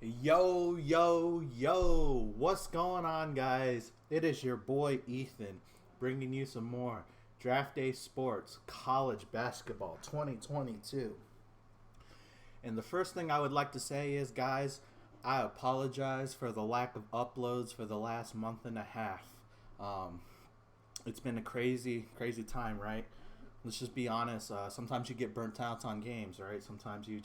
Yo, yo, yo, what's going on, guys? It is your boy Ethan bringing you some more Draft Day Sports College Basketball 2022. And the first thing I would like to say is, guys, I apologize for the lack of uploads for the last month and a half. Um, it's been a crazy, crazy time, right? Let's just be honest. Sometimes you get burnt out on games, right? Sometimes you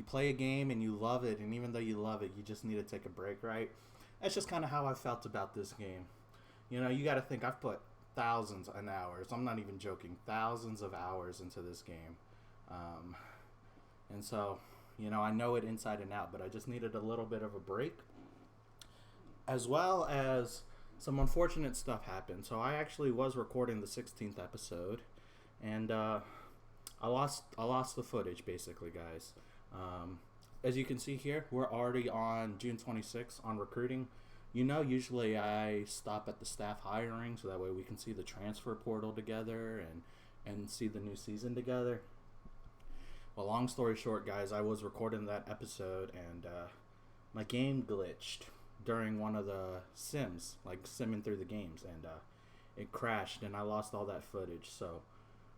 play a game and you love it, and even though you love it, you just need to take a break, right? That's just kind of how I felt about this game. You know, you got to think I've put thousands of hours. I'm not even joking, thousands of hours into this game, um, and so I know it inside and out. But I just needed a little bit of a break, as well as some unfortunate stuff happened. So I actually was recording the 16th episode, and I lost the footage basically, guys. Um, as you can see here, we're already on June 26th on recruiting. Usually I stop at the staff hiring so that way we can see the transfer portal together and see the new season together. Well, long story short, guys, I was recording that episode and my game glitched during one of the sims, like simming through the games, and it crashed and I lost all that footage. So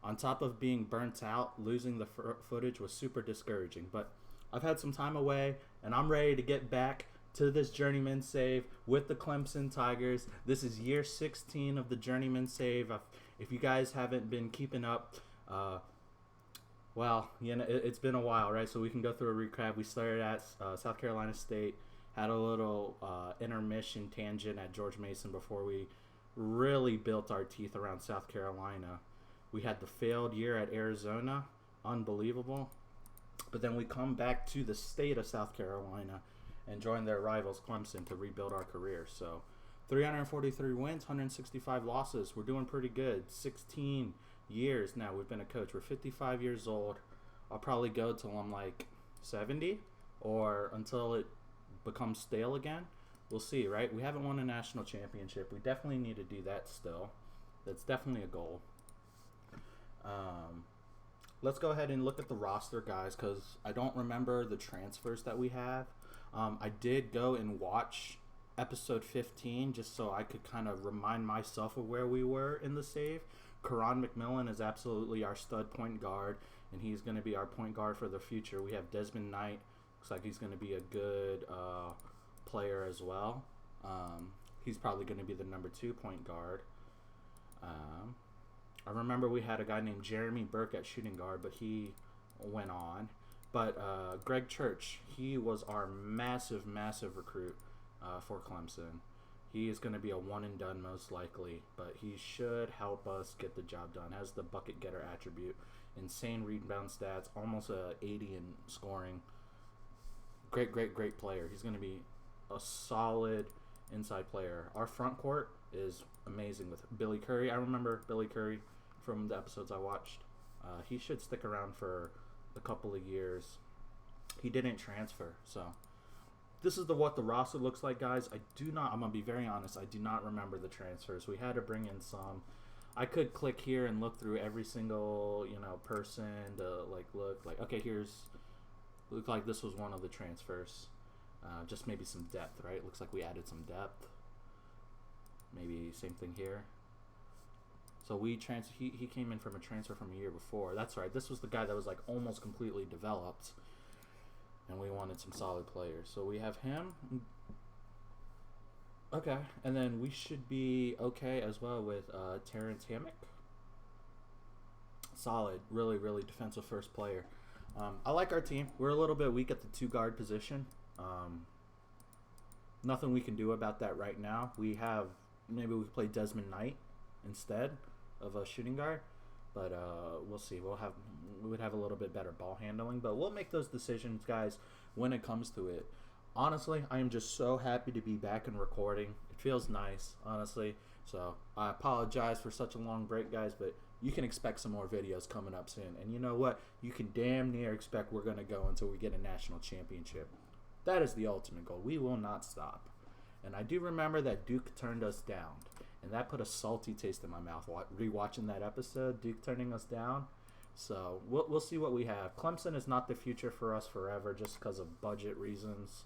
on top of being burnt out, losing the footage was super discouraging. But I've had some time away, and I'm ready to get back to this Journeyman save with the Clemson Tigers. This is year 16 of the Journeyman save. If you guys haven't been keeping up, it's been a while, right? So we can go through a recap. We started at South Carolina State, had a little intermission tangent at George Mason before we really built our teeth around South Carolina. We had the failed year at Arizona, unbelievable. But then we come back to the state of South Carolina and join their rivals Clemson to rebuild our career. So 343 wins, 165 losses. We're doing pretty good. 16 years now we've been a coach. We're 55 years old. I'll probably go till I'm like 70 or until it becomes stale again. We'll see, right? We haven't won a national championship. We definitely need to do that still. That's definitely a goal. Let's go ahead and look at the roster, guys, because I don't remember the transfers that we have. I did go and watch episode 15 just so I could kind of remind myself of where we were in the save. Karan McMillan is absolutely our stud point guard, and he's going to be our point guard for the future. We have Desmond Knight. Looks like he's going to be a good player as well. He's probably going to be the number 2 point guard. I remember we had a guy named Jeremy Burke at shooting guard, but he went on. But Greg Church, he was our massive, massive recruit for Clemson. He is going to be a one and done most likely, but he should help us get the job done. Has the bucket getter attribute, insane rebound stats, almost a 80 in scoring. Great, great, great player. He's going to be a solid inside player. Our front court is amazing with Billy Curry. I remember Billy Curry from the episodes I watched. He should stick around for a couple of years. He didn't transfer, so this is what the roster looks like, guys. I'm gonna be very honest, I do not remember the transfers. We had to bring in some. I could click here and look through every single person to look like, okay, look like this was one of the transfers. Just maybe some depth, right? Looks like we added some depth. Maybe same thing here. So he came in from a transfer from a year before. That's right. This was the guy that was like almost completely developed, and we wanted some solid players. So we have him. Okay, and then we should be okay as well with Terrence Hammock. Solid, really, really defensive first player. I like our team. We're a little bit weak at the 2 guard position. Nothing we can do about that right now. Maybe we play Desmond Knight instead of a shooting guard, but we'll see. We would have a little bit better ball handling, but we'll make those decisions, guys, when it comes to it. Honestly, I am just so happy to be back and recording. It feels nice, honestly. So I apologize for such a long break, guys, but you can expect some more videos coming up soon. And you know what? You can damn near expect we're going to go until we get a national championship. That is the ultimate goal. We will not stop. And I do remember that Duke turned us down. And that put a salty taste in my mouth rewatching that episode, Duke turning us down. So we'll see what we have. Clemson is not the future for us forever just because of budget reasons.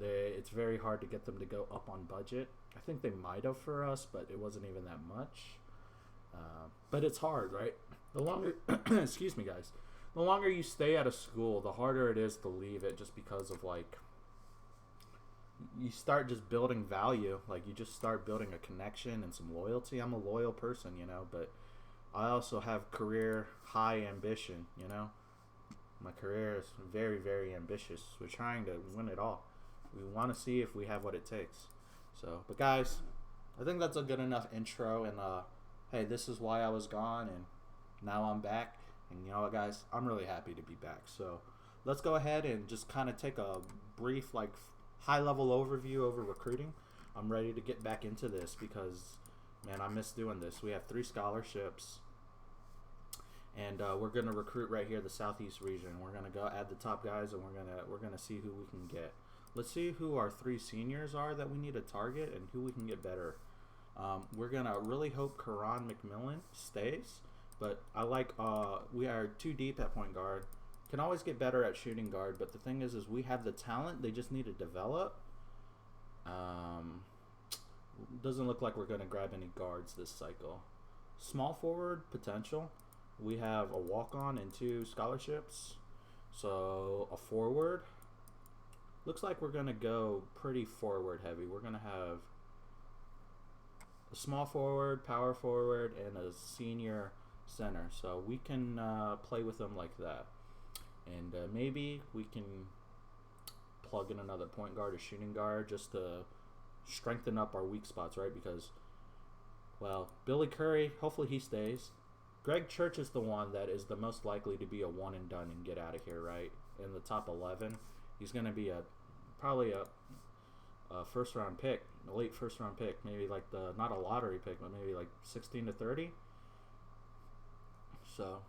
It's very hard to get them to go up on budget. I think they might have for us, but it wasn't even that much. But it's hard, right? The longer, excuse me, guys, the longer you stay at a school, the harder it is to leave it, just because of like, you start just building value. Like, you just start building a connection and some loyalty. I'm a loyal person, you know, but I also have career high ambition, you know. My career is very, very ambitious. We're trying to win it all. We want to see if we have what it takes. So, but guys, I think that's a good enough intro. And hey, this is why I was gone, and now I'm back. And you know what, guys, I'm really happy to be back. So let's go ahead and just kind of take a brief, like, high-level overview over recruiting. I'm ready to get back into this because, man, I miss doing this. We have 3 scholarships, and we're gonna recruit right here, the Southeast region. We're gonna go add the top guys, and we're gonna see who we can get. Let's see who our 3 seniors are that we need to target and who we can get better. We're gonna really hope Karan McMillan stays, but I like we are too deep at point guard. Can always get better at shooting guard, but the thing is we have the talent. They just need to develop. Doesn't look like we're gonna grab any guards this cycle. Small forward potential. We have a walk-on and 2 scholarships, so a forward. Looks like we're gonna go pretty forward heavy. We're gonna have a small forward, power forward, and a senior center, so we can play with them like that. And maybe we can plug in another point guard or shooting guard just to strengthen up our weak spots, right? Because, well, Billy Curry, hopefully he stays. Greg Church is the one that is the most likely to be a one and done and get out of here, right? In the top 11, he's going to be probably a first round pick, a late first round pick, maybe like not a lottery pick, but maybe like 16 to 30. So,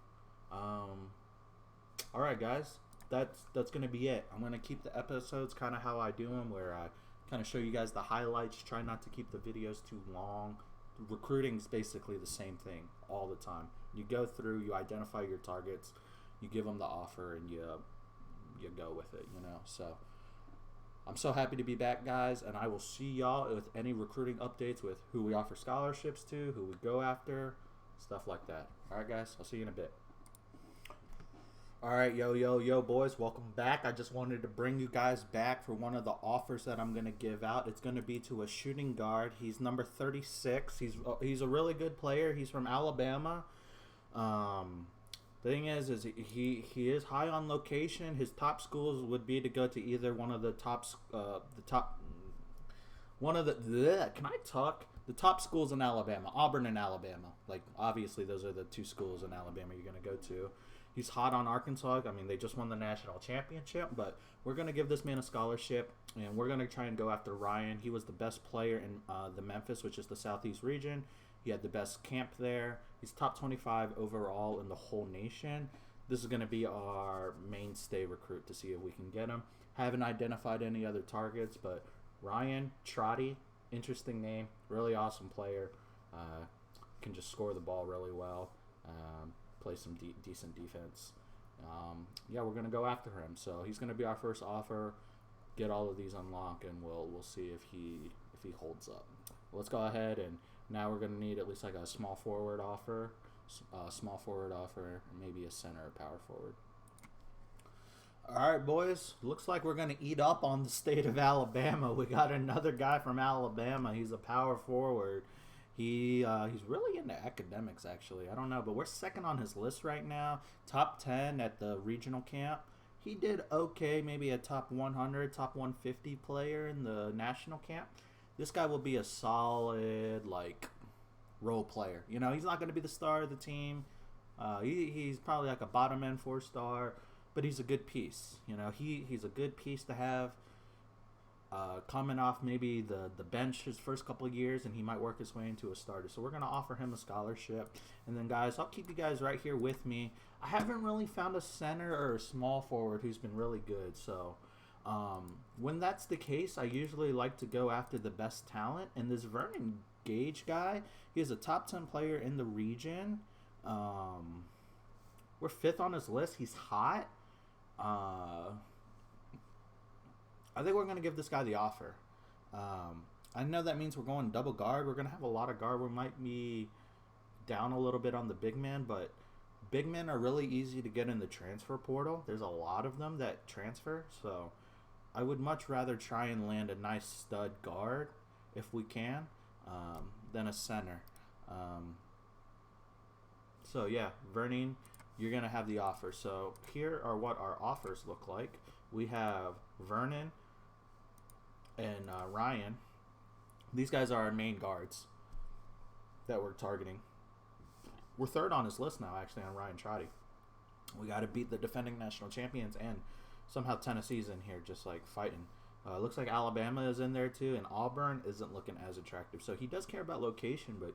all right, guys, that's gonna be it. I'm gonna keep the episodes kind of how I do them, where I kind of show you guys the highlights. Try not to keep the videos too long. Recruiting is basically the same thing all the time. You go through, you identify your targets, you give them the offer, and you go with it. You know. So I'm so happy to be back, guys, and I will see y'all with any recruiting updates with who we offer scholarships to, who we go after, stuff like that. All right, guys, I'll see you in a bit. All right, yo, boys, welcome back. I just wanted to bring you guys back for one of the offers that I'm going to give out. It's going to be to a shooting guard. He's number 36. He's a really good player. He's from Alabama. Thing is he is high on location. His top schools would be to go to either one of the top the top schools in Alabama, Auburn and Alabama. Like, obviously those are the 2 schools in Alabama you're going to go to. He's hot on Arkansas. I mean, they just won the national championship, but we're going to give this man a scholarship, and we're going to try and go after Ryan. He was the best player in the Memphis, which is the Southeast region. He had the best camp there. He's top 25 overall in the whole nation. This is going to be our mainstay recruit to see if we can get him. Haven't identified any other targets, but Ryan Trotty, interesting name, really awesome player. Can just score the ball really well. Play some decent defense. Yeah, we're gonna go after him. So he's gonna be our first offer. Get all of these unlocked, and we'll see if he holds up. Let's go ahead, and now we're gonna need at least like a small forward offer, and maybe a center or power forward. All right, boys. Looks like we're gonna eat up on the state of Alabama. We got another guy from Alabama. He's a power forward. He's really into academics, actually. I don't know, but we're second on his list right now. Top 10 at the regional camp. He did okay, maybe a top 100, top 150 player in the national camp. This guy will be a solid, like, role player. You know, he's not going to be the star of the team. He's probably like a bottom end 4-star, but he's a good piece. You know, he's a good piece to have. Coming off maybe the bench his first couple of years, and he might work his way into a starter. So we're going to offer him a scholarship. And then, guys, I'll keep you guys right here with me. I haven't really found a center or a small forward who's been really good. So when that's the case, I usually like to go after the best talent. And this Vernon Gage guy, he is a top 10 player in the region. We're 5th on his list. He's hot. I think we're going to give this guy the offer. I know that means we're going double guard. We're going to have a lot of guard. We might be down a little bit on the big man, but big men are really easy to get in the transfer portal. There's a lot of them that transfer, so I would much rather try and land a nice stud guard if we can than a center. So yeah, Vernon, you're going to have the offer. So here are what our offers look like. We have Vernon and Ryan. These guys are our main guards that we're targeting. We're third on his list now, actually, on Ryan Trotty. We got to beat the defending national champions, and somehow Tennessee's in here just like fighting. Looks like Alabama is in there too, and Auburn isn't looking as attractive. So he does care about location, but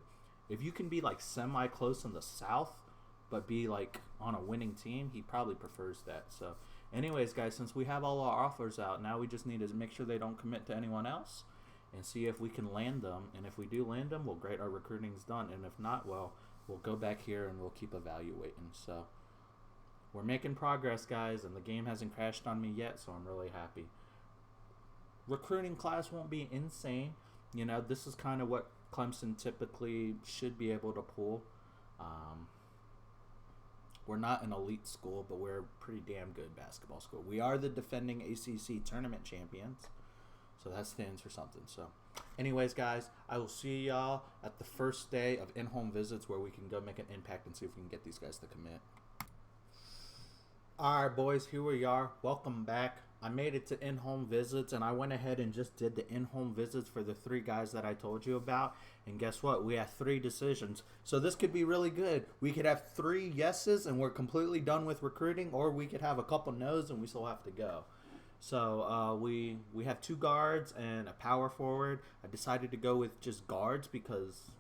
if you can be like semi-close in the South, but be like on a winning team, he probably prefers that. So anyways, guys, since we have all our offers out, now we just need to make sure they don't commit to anyone else and see if we can land them. And if we do land them, well, great, our recruiting's done. And if not, well, we'll go back here and we'll keep evaluating. So we're making progress, guys, and the game hasn't crashed on me yet, so I'm really happy. Recruiting class won't be insane. You know, this is kind of what Clemson typically should be able to pull. We're not an elite school, but we're a pretty damn good basketball school. We are the defending ACC tournament champions, so that stands for something. So anyways, guys, I will see y'all at the first day of in-home visits where we can go make an impact and see if we can get these guys to commit. All right, boys, here we are. Welcome back. I made it to in-home visits, and I went ahead and just did the in-home visits for the 3 guys that I told you about. And guess what? We have 3 decisions. So this could be really good. We could have 3 yeses, and we're completely done with recruiting, or we could have a couple no's, and we still have to go. So we have 2 guards and a power forward. I decided to go with just guards because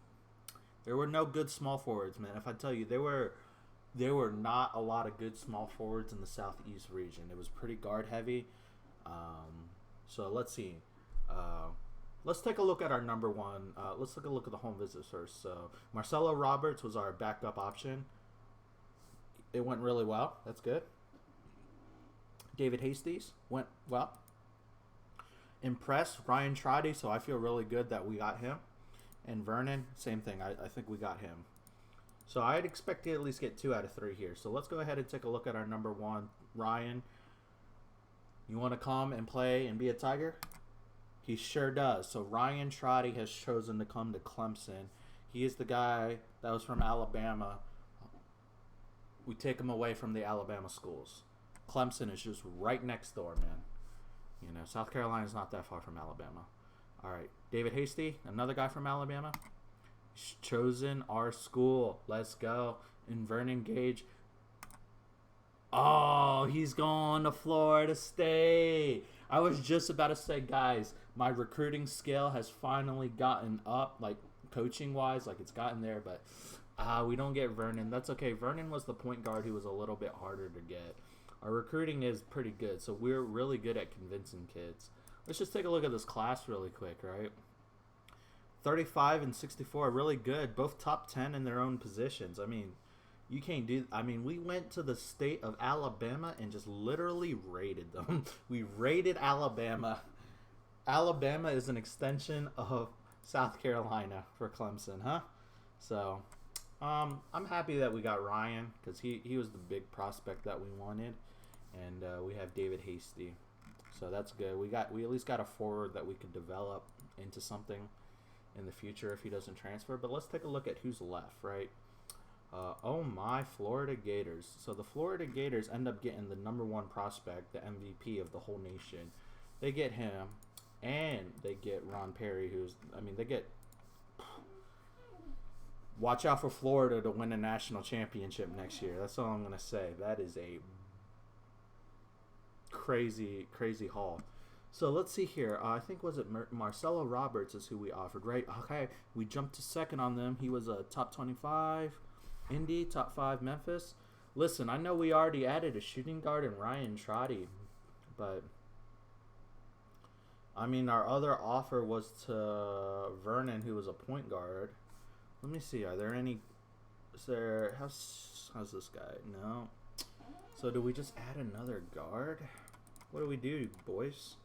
there were no good small forwards, man. If I tell you, there were not a lot of good small forwards in the Southeast region. It was pretty guard heavy. So let's see. Let's take a look at our number 1. Let's take a look at the home visits first. So Marcelo Roberts was our backup option. It went really well. That's good. David Hastings went well. Impressed. Ryan Trotty, so I feel really good that we got him. And Vernon, same thing. I think we got him. So I'd expect to at least get 2 out of 3 here. So let's go ahead and take a look at our number 1, Ryan. You want to come and play and be a Tiger? He sure does. So Ryan Trotty has chosen to come to Clemson. He is the guy that was from Alabama. We take him away from the Alabama schools. Clemson is just right next door, man. You know, South Carolina is not that far from Alabama. All right, David Hasty, another guy from Alabama. He's chosen our school. Let's go. And Vernon Gage. Oh, he's going to Florida State. I was just about to say, guys, my recruiting scale has finally gotten up, like coaching-wise, like it's gotten there, but we don't get Vernon. That's okay. Vernon was the point guard who was a little bit harder to get. Our recruiting is pretty good, so we're really good at convincing kids. Let's just take a look at this class really quick, right? 35 and 64 are really good, both top 10 in their own positions. I mean, you can't do... I mean, we went to the state of Alabama and just literally raided them. We raided Alabama. Alabama is an extension of South Carolina for Clemson, huh? So, I'm happy that we got Ryan because he was the big prospect that we wanted. And we have David Hasty. So that's good. We at least got a forward that we could develop into something in the future if he doesn't transfer. But let's take a look at who's left, right? Oh my, Florida Gators. So the Florida Gators end up getting the number 1 prospect, the MVP of the whole nation. They get him, and they get Ron Perry, they get... Watch out for Florida to win a national championship next year. That's all I'm going to say. That is a crazy, crazy haul. So let's see here. I think was it Marcelo Roberts is who we offered, right? Okay, we jumped to second on them. He was a top 25 Indy, top 5 Memphis. Listen, I know we already added a shooting guard in Ryan Trotty, but I mean our other offer was to Vernon, who was a point guard. Let me see. Are there any? Is there? How's this guy? No. So do we just add another guard? What do we do, boys?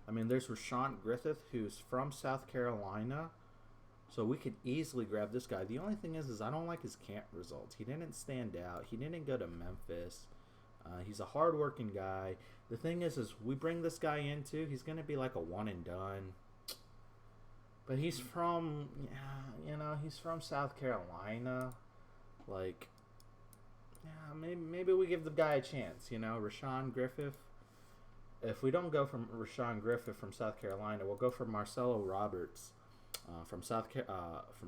I mean, there's Rashawn Griffith, who's from South Carolina. So we could easily grab this guy. The only thing is I don't like his camp results. He didn't stand out. He didn't go to Memphis. He's a hard-working guy. The thing is we bring this guy into, he's going to be like a one and done. But he's from, he's from South Carolina. Like, maybe we give the guy a chance, Rashawn Griffith. If we don't go from Rashawn Griffith from South Carolina, we'll go for Marcelo Roberts from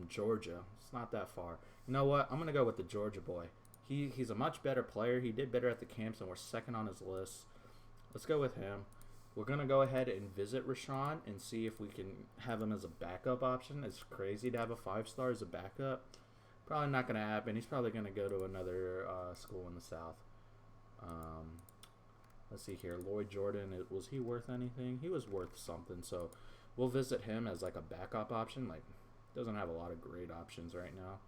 Georgia. It's not that far. You know what? I'm going to go with the Georgia boy. He's a much better player. He did better at the camps, and we're second on his list. Let's go with him. We're going to go ahead and visit Rashawn and see if we can have him as a backup option. It's crazy to have a 5-star as a backup. Probably not going to happen. He's probably going to go to another school in the South. Let's see here. Lloyd Jordan, was he worth anything? He was worth something, so we'll visit him as like a backup option. Like, doesn't have a lot of great options right now.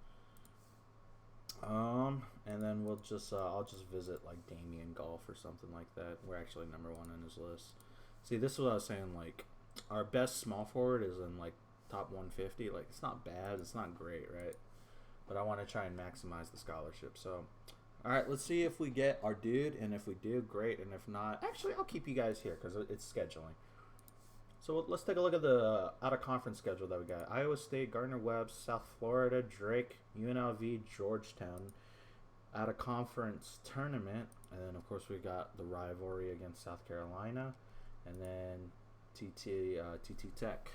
And then we'll just I'll just visit like Damian Golf or something like that. We're actually number 1 on his list. See, this is what I was saying. Like, our best small forward is in like top 150. Like, it's not bad. It's not great, right? But I want to try and maximize the scholarship. So, all right, let's see if we get our dude, and if we do, great. And if not, actually, I'll keep you guys here because it's scheduling. So let's take a look at the out-of-conference schedule that we got. Iowa State, Gardner-Webb, South Florida, Drake, UNLV, Georgetown. Out-of-conference tournament. And then, of course, we got the rivalry against South Carolina. And then TT Tech.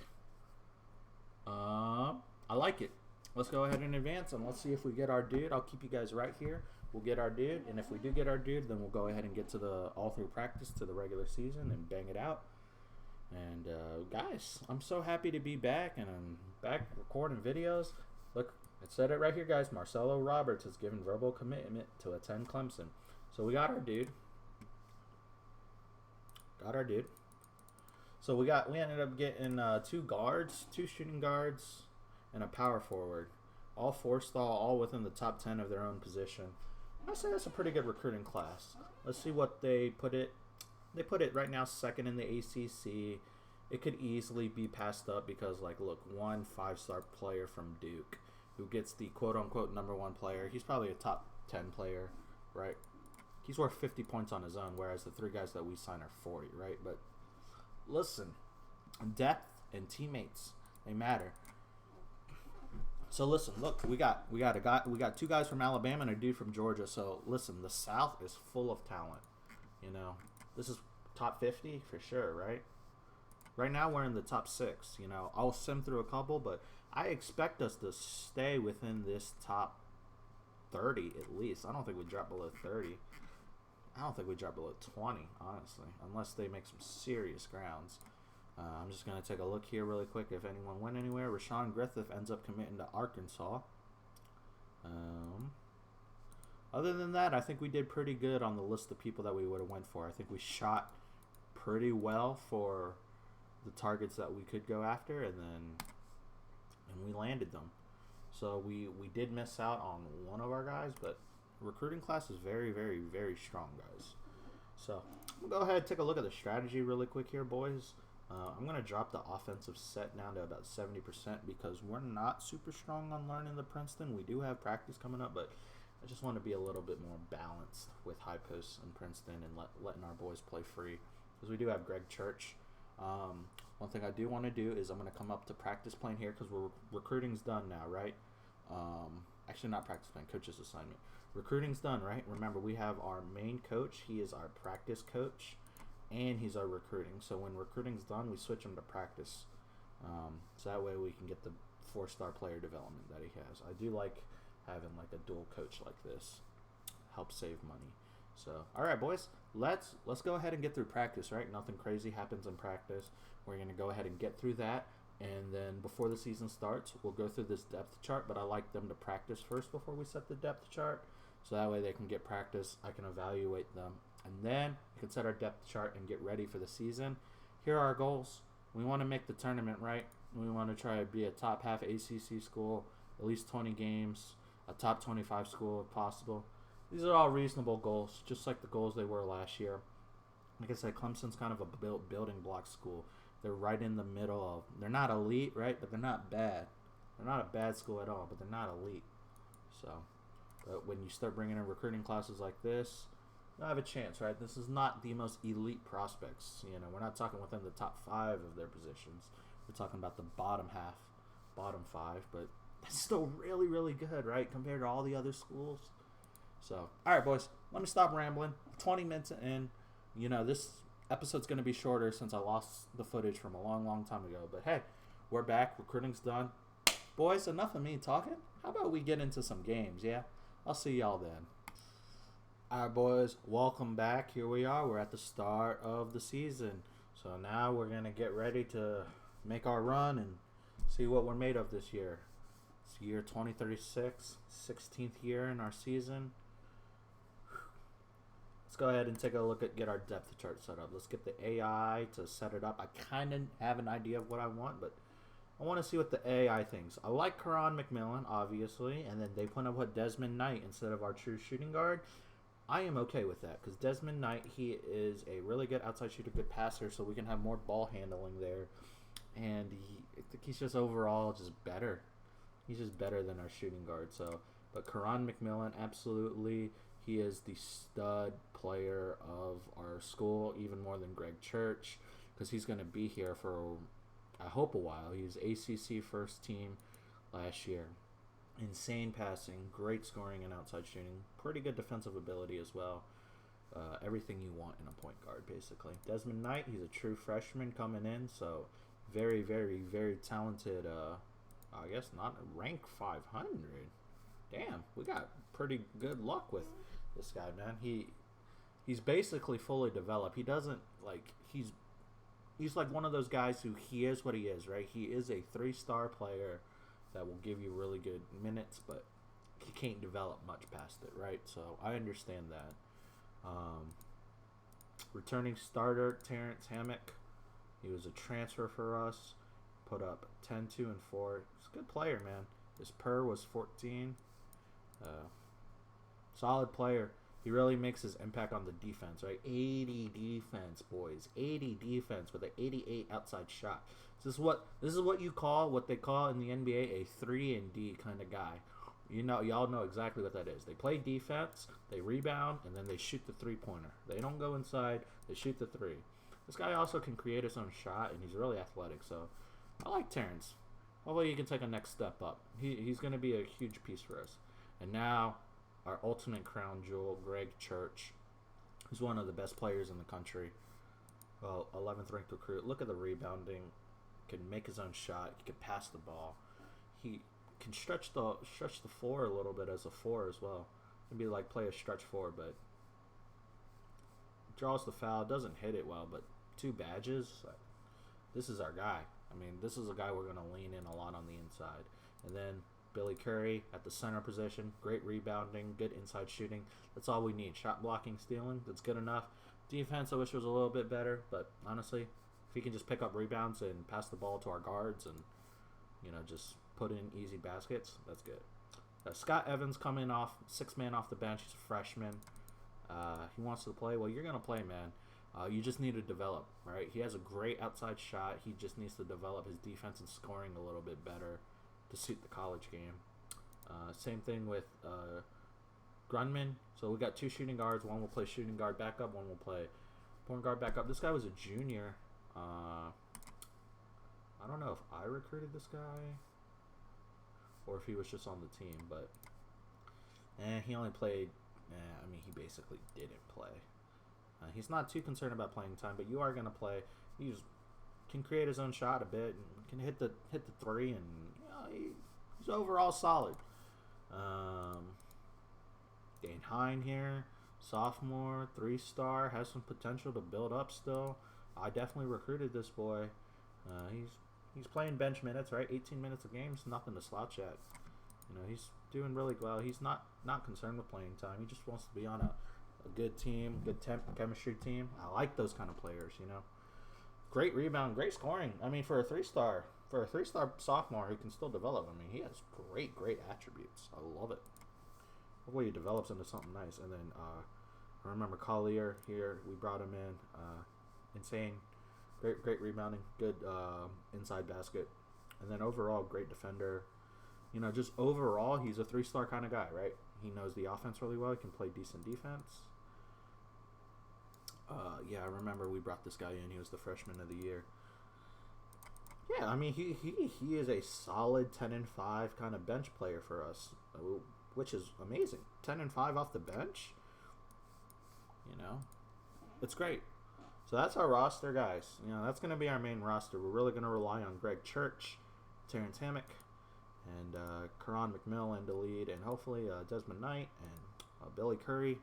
I like it. Let's go ahead and advance, and let's see if we get our dude. I'll keep you guys right here. We'll get our dude, and if we do get our dude, then we'll go ahead and get to the all-through practice to the regular season and bang it out. And, guys, I'm so happy to be back, and I'm back recording videos. Look, it said it right here, guys. Marcelo Roberts has given verbal commitment to attend Clemson. So we got our dude. So we ended up getting 2 guards, 2 shooting guards, and a power forward. All 4-star, all within the top 10 of their own position. I say that's a pretty good recruiting class. Let's see what they put it. They put it right now 2nd in the ACC. It could easily be passed up because, like, look, 1 5-star player from Duke who gets the quote-unquote number 1 player. He's probably a top 10 player, right? He's worth 50 points on his own, whereas the 3 guys that we sign are 40, right? But listen, depth and teammates, they matter. So listen, look, we got 2 guys from Alabama and a dude from Georgia. So listen, the South is full of talent. This is top 50 for sure, right? Right now we're in the top 6. I'll sim through a couple, but I expect us to stay within this top 30 at least. I don't think we drop below 30. I don't think we drop below 20, honestly, unless they make some serious grounds. I'm just going to take a look here really quick if anyone went anywhere. Rashawn Griffith ends up committing to Arkansas. Other than that, I think we did pretty good on the list of people that we would have went for. I think we shot pretty well for the targets that we could go after, and we landed them. So we did miss out on one of our guys, but recruiting class is very, very, very strong, guys. So we'll go ahead and take a look at the strategy really quick here, boys. I'm going to drop the offensive set down to about 70% because we're not super strong on learning the Princeton. We do have practice coming up, but I just want to be a little bit more balanced with high posts in Princeton and letting our boys play free because we do have Greg Church. One thing I do want to do is I'm going to come up to practice playing here because recruiting's done now, right? Actually, not practice playing, coach's assignment. Recruiting's done, right? Remember, we have our main coach. He is our practice coach, and he's our recruiting. So when recruiting's done, we switch him to practice. So that way we can get the 4-star player development that he has. I do like having like a dual coach like this. Helps save money. So, all right, boys, let's go ahead and get through practice, right? Nothing crazy happens in practice. We're going to go ahead and get through that. And then before the season starts, we'll go through this depth chart, but I like them to practice first before we set the depth chart. So that way they can get practice. I can evaluate them. And then we can set our depth chart and get ready for the season. Here are our goals. We want to make the tournament, right? We want to try to be a top half ACC school, at least 20 games, a top 25 school if possible. These are all reasonable goals, just like the goals they were last year. Like I said, Clemson's kind of a building block school. They're right in the middle of. They're not elite, right? But they're not bad. They're not a bad school at all, but they're not elite. So, but when you start bringing in recruiting classes like this, you'll have a chance, right? This is not the most elite prospects. You know, we're not talking within the top 5 of their positions. We're talking about the bottom half, bottom 5, but that's still really, really good, right? Compared to all the other schools. So, all right, boys, let me stop rambling. 20 minutes in. You know, this episode's going to be shorter since I lost the footage from a long, long time ago. But hey, we're back. Recruiting's done. Boys, enough of me talking. How about we get into some games, yeah? I'll see y'all then. All right, boys, welcome back. Here we are. We're at the start of the season. So now we're going to get ready to make our run and see what we're made of this year. It's year 2036, 16th year in our season. Let's go ahead and take a look at get our depth chart set up. Let's get the AI to set it up. I kind of have an idea of what I want, but I want to see what the AI thinks. I like Karan McMillan, obviously, and then they put up Desmond Knight instead of our true shooting guard. I am okay with that because Desmond Knight, he is a really good outside shooter, good passer, so we can have more ball handling there. And I think he's just overall just better. He's just better than our shooting guard. So, but Karan McMillan, absolutely. He is the stud player of our school, even more than Greg Church, because he's going to be here for, I hope, a while. He was ACC first team last year. Insane passing, great scoring and outside shooting, pretty good defensive ability as well. Everything you want in a point guard, basically. Desmond Knight, he's a true freshman coming in, so very, very, very talented. I guess not rank 500. Damn, we got pretty good luck with this guy, man. He's basically fully developed. He doesn't he's like one of those guys who he is what he is, right? He is a 3-star player that will give you really good minutes, but he can't develop much past it, right? So I understand that. Returning starter Terrence Hammock. He was a transfer for us. Put up 10, 2, and 4. He's a good player, man. His PER was 14. Solid player. He really makes his impact on the defense, right? 80 defense, boys. 80 defense with an 88 outside shot. This is what you call what they call in the NBA a 3-and-D kind of guy. You know, y'all know exactly what that is. They play defense, they rebound, and then they shoot the 3-pointer. They don't go inside, they shoot the 3. This guy also can create his own shot, and he's really athletic. So I like Terrence. Hopefully he can take a next step up. He's going to be a huge piece for us. And now our ultimate crown jewel, Greg Church, who's one of the best players in the country. Well, 11th ranked recruit. Look at the rebounding. Can make his own shot. He can pass the ball. He can stretch the floor a little bit as a 4 as well. Maybe like play a stretch 4, but draws the foul. Doesn't hit it well, but 2 badges. This is our guy. I mean, this is a guy we're going to lean in a lot on the inside. And then Billy Curry at the center position. Great rebounding, good inside shooting. That's all we need. Shot blocking, stealing, that's good enough. Defense, I wish was a little bit better, but honestly, if he can just pick up rebounds and pass the ball to our guards and, you know, just put in easy baskets, that's good. Scott Evans coming off, 6-man off the bench. He's a freshman. He wants to play. Well, you're going to play, man. You just need to develop, right? He has a great outside shot. He just needs to develop his defense and scoring a little bit better to suit the college game. Same thing with Grunman. So we got 2 shooting guards. One will play shooting guard backup. One will play point guard backup. This guy was a junior. I don't know if I recruited this guy or if he was just on the team, but he only played. I mean, he basically didn't play. He's not too concerned about playing time, but you are going to play. He can create his own shot a bit and can hit the 3, and you know, he's overall solid. Dane Hine here, sophomore, 3-star, has some potential to build up still. I definitely recruited this boy. He's playing bench minutes, right? 18 minutes a game is nothing to slouch at. You know, he's doing really well. He's not concerned with playing time. He just wants to be on a good team, good chemistry team. I like those kind of players, you know. Great rebound, great scoring. I mean, for a 3-star sophomore who can still develop, I mean, he has great attributes. I love it. Hopefully he develops into something nice. And then I remember Collier here. We brought him in. Insane Great rebounding. Good inside basket. And then overall, great defender. You know, just overall, he's a 3-star kind of guy, right? He knows the offense really well. He can play decent defense. Yeah, I remember we brought this guy in. He was the freshman of the year. Yeah, I mean, he is a solid 10-5 kind of bench player for us, which is amazing. 10-5 off the bench. You know, it's great. So that's our roster, guys. You know, that's going to be our main roster. We're really going to rely on Greg Church, Terrence Hammock, and Karan McMillan to lead, and hopefully Desmond Knight and Billy Curry.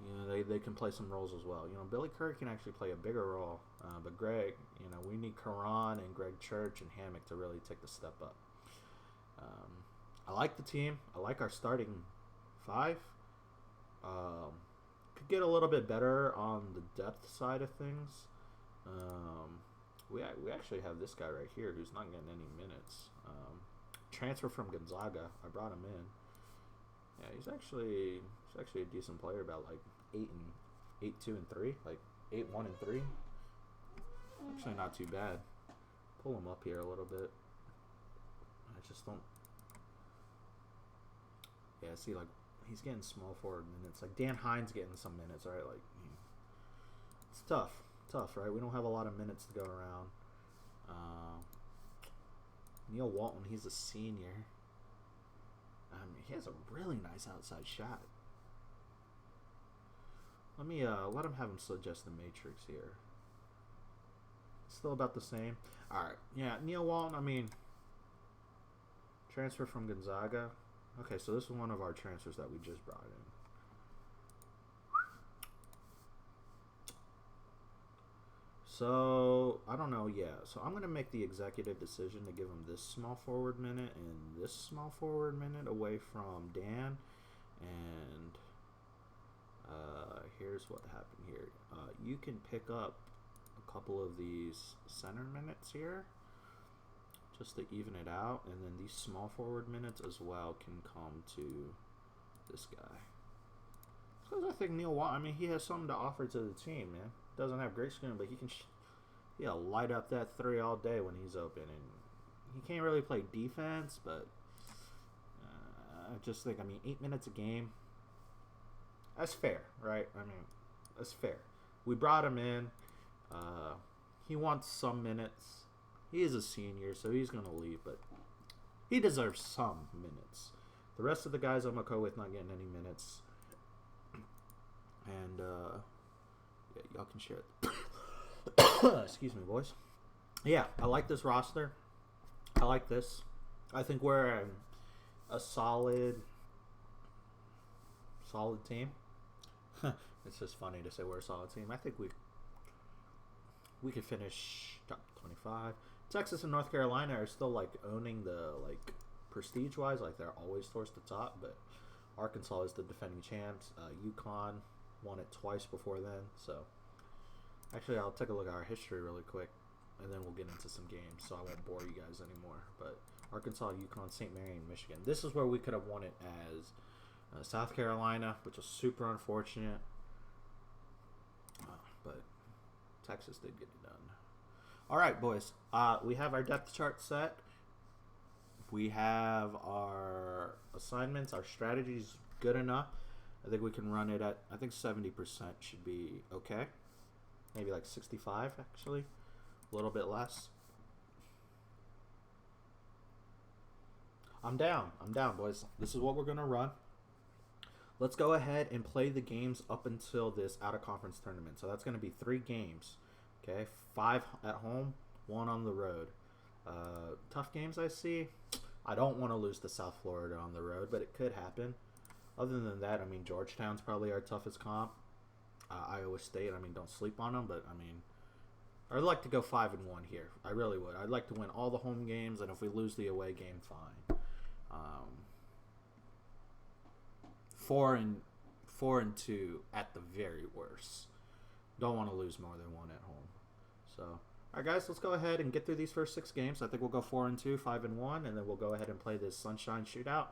You know, they can play some roles as well. You know, Billy Curry can actually play a bigger role, but Greg, you know, we need Karan and Greg Church and Hammock to really take the step up. I like the team. I like our starting 5. Could get a little bit better on the depth side of things. We actually have this guy right here who's not getting any minutes. Transfer from Gonzaga. I brought him in. Yeah, he's actually a decent player. About like 8-2-3, like 8-1-3. Actually, not too bad. Pull him up here a little bit. I just don't. Yeah, see, like he's getting small forward minutes. Like Dan Hines getting some minutes, right? Like it's tough, right? We don't have a lot of minutes to go around. Neil Walton, he's a senior. I mean, he has a really nice outside shot. Let him have him suggest the matrix here. Still about the same. All right, yeah, Neil Walton. I mean, transfer from Gonzaga. Okay, so this is one of our transfers that we just brought in. So, I don't know, yeah. So, I'm going to make the executive decision to give him this small forward minute and this small forward minute away from Dan. And here's what happened here. You can pick up a couple of these center minutes here just to even it out. And then these small forward minutes as well can come to this guy. Because I think Neil Watt, I mean, he has something to offer to the team, man. Doesn't have great scoring, but he can light up that 3 all day when he's open. And he can't really play defense, but I just think, 8 minutes a game, that's fair, right? I mean, that's fair. We brought him in. He wants some minutes. He is a senior, so he's going to leave, but he deserves some minutes. The rest of the guys I'm going to go with not getting any minutes. And, yeah, y'all can share it. Excuse me, boys. Yeah, I like this roster. I like this. I think we're a solid team. It's just funny to say we're a solid team. I think we could finish top 25. Texas and North Carolina are still like owning the prestige wise, like they're always towards the top. But Arkansas is the defending champs. UConn won it twice before then. So actually, I'll take a look at our history really quick, and then we'll get into some games. So I won't bore you guys anymore. But Arkansas, UConn, St. Mary, and Michigan. This is where we could have won it as South Carolina, which was super unfortunate. But Texas did get it done. All right, boys. We have our depth chart set. We have our assignments. Our strategy's good enough. I think we can run it at, 70% should be okay. Maybe like 65, actually. A little bit less. I'm down, boys. This is what we're going to run. Let's go ahead and play the games up until this out-of-conference tournament. So that's going to be 3 games. Okay, 5 at home, 1 on the road. Tough games I see. I don't want to lose to South Florida on the road, but it could happen. Other than that, Georgetown's probably our toughest comp. Iowa State, don't sleep on them, but, I'd like to go 5-1 here. I really would. I'd like to win all the home games, and if we lose the away game, fine. 4-2 at the very worst. Don't want to lose more than 1 at home. So, all right, guys, let's go ahead and get through these first 6 games. I think we'll go 4-2, 5-1, and then we'll go ahead and play this Sunshine Shootout.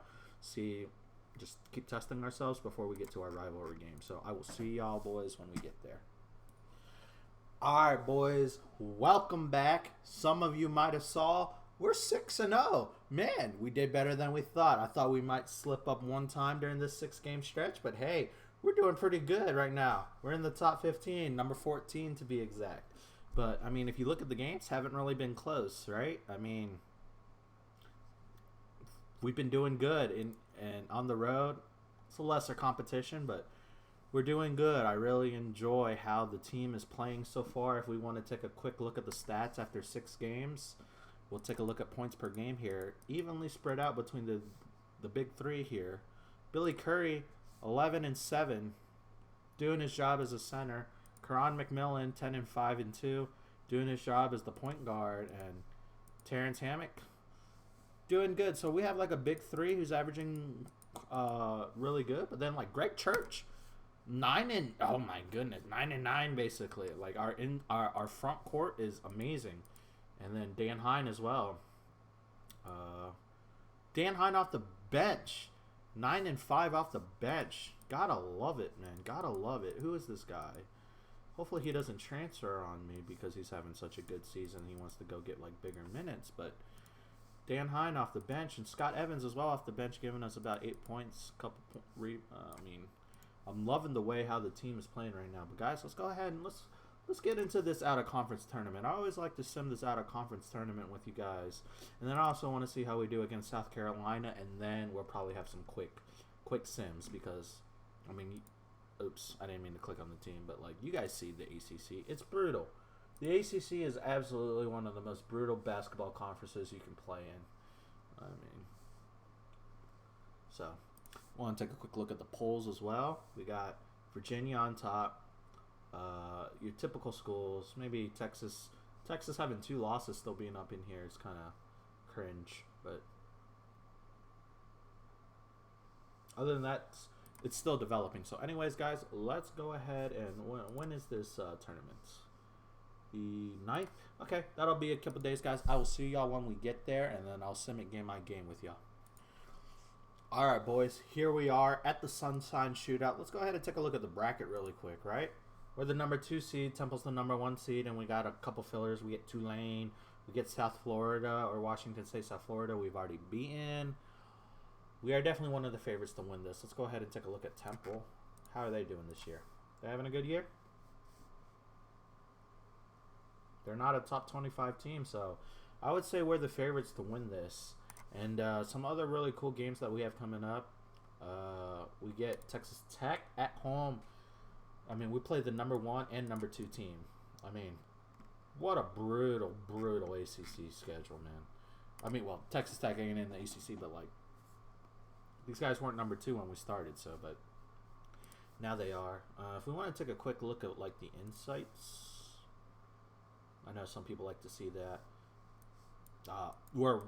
Just keep testing ourselves before we get to our rivalry game. So I will see y'all boys when we get there. All right, boys, welcome back. Some of you might have saw we're 6-0. Man, we did better than we thought. I thought we might slip up one time during this 6-game stretch, but hey, we're doing pretty good right now. We're in the top 15, number 14 to be exact. But I mean, if you look at the games, haven't really been close, right? I mean, we've been doing good and on the road. It's a lesser competition, but we're doing good. I really enjoy how the team is playing so far. If we want to take a quick look at the stats after 6 games, we'll take a look at points per game here. Evenly spread out between the big three here. Billy Curry, 11-7, doing his job as a center. Karan McMillan, 10-5-2, doing his job as the point guard. And Terrence Hammock, doing good. So we have like a big three who's averaging really good. But then like Greg Church, 9-9 basically. Like our front court is amazing, and then Dan Hine as well. Dan Hine off the bench, 9-5 off the bench. Gotta love it, man. Gotta love it. Who is this guy? Hopefully he doesn't transfer on me because he's having such a good season. He wants to go get like bigger minutes, but Dan Hine off the bench and Scott Evans as well off the bench, giving us about 8 points. I'm loving the way how the team is playing right now. But guys, let's go ahead and let's get into this out of conference tournament. I always like to sim this out of conference tournament with you guys, and then I also want to see how we do against South Carolina, and then we'll probably have some quick sims because, I mean, oops, I didn't mean to click on the team, but like you guys see the ACC, it's brutal. The ACC is absolutely one of the most brutal basketball conferences you can play in. I mean, so. Want to take a quick look at the polls as well. We got Virginia on top. Your typical schools, maybe Texas. Texas having 2 losses still being up in here is kind of cringe. But other than that, it's still developing. So anyways, guys, let's go ahead and when is this tournament? The 9th? Okay, that'll be a couple days, guys. I will see y'all when we get there, and then I'll sim it game by game with y'all. All right, boys, here we are at the Sunshine Shootout. Let's go ahead and take a look at the bracket really quick, right? We're the number 2 seed. Temple's the number 1 seed, and we got a couple fillers. We get Tulane. We get South Florida or Washington State, South Florida. We've already beaten. We are definitely one of the favorites to win this. Let's go ahead and take a look at Temple. How are they doing this year? They having a good year? They're not a top 25 team, so I would say we're the favorites to win this. And some other really cool games that we have coming up. We get Texas Tech at home. I mean, we play the number 1 and number 2 team. I mean, what a brutal ACC schedule, man. I mean, well, Texas Tech ain't in the ACC, but like these guys weren't number 2 when we started, so but now they are. If we want to take a quick look at like the insights, I know some people like to see that. We're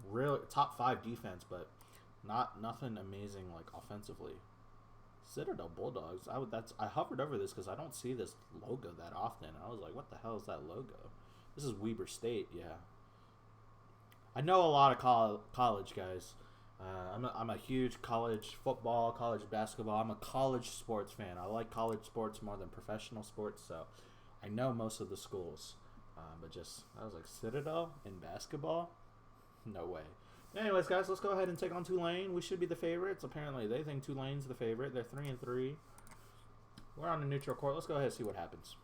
really top 5 defense, but nothing amazing like offensively. Citadel Bulldogs. I hovered over this because I don't see this logo that often. I was like, what the hell is that logo? This is Weber State. Yeah, I know a lot of college guys. I'm a huge college football, college basketball. I'm a college sports fan. I like college sports more than professional sports, so I know most of the schools. But I was like, Citadel in basketball? No way. Anyways, guys, let's go ahead and take on Tulane. We should be the favorites. Apparently, they think Tulane's the favorite. They're 3-3. We're on a neutral court. Let's go ahead and see what happens.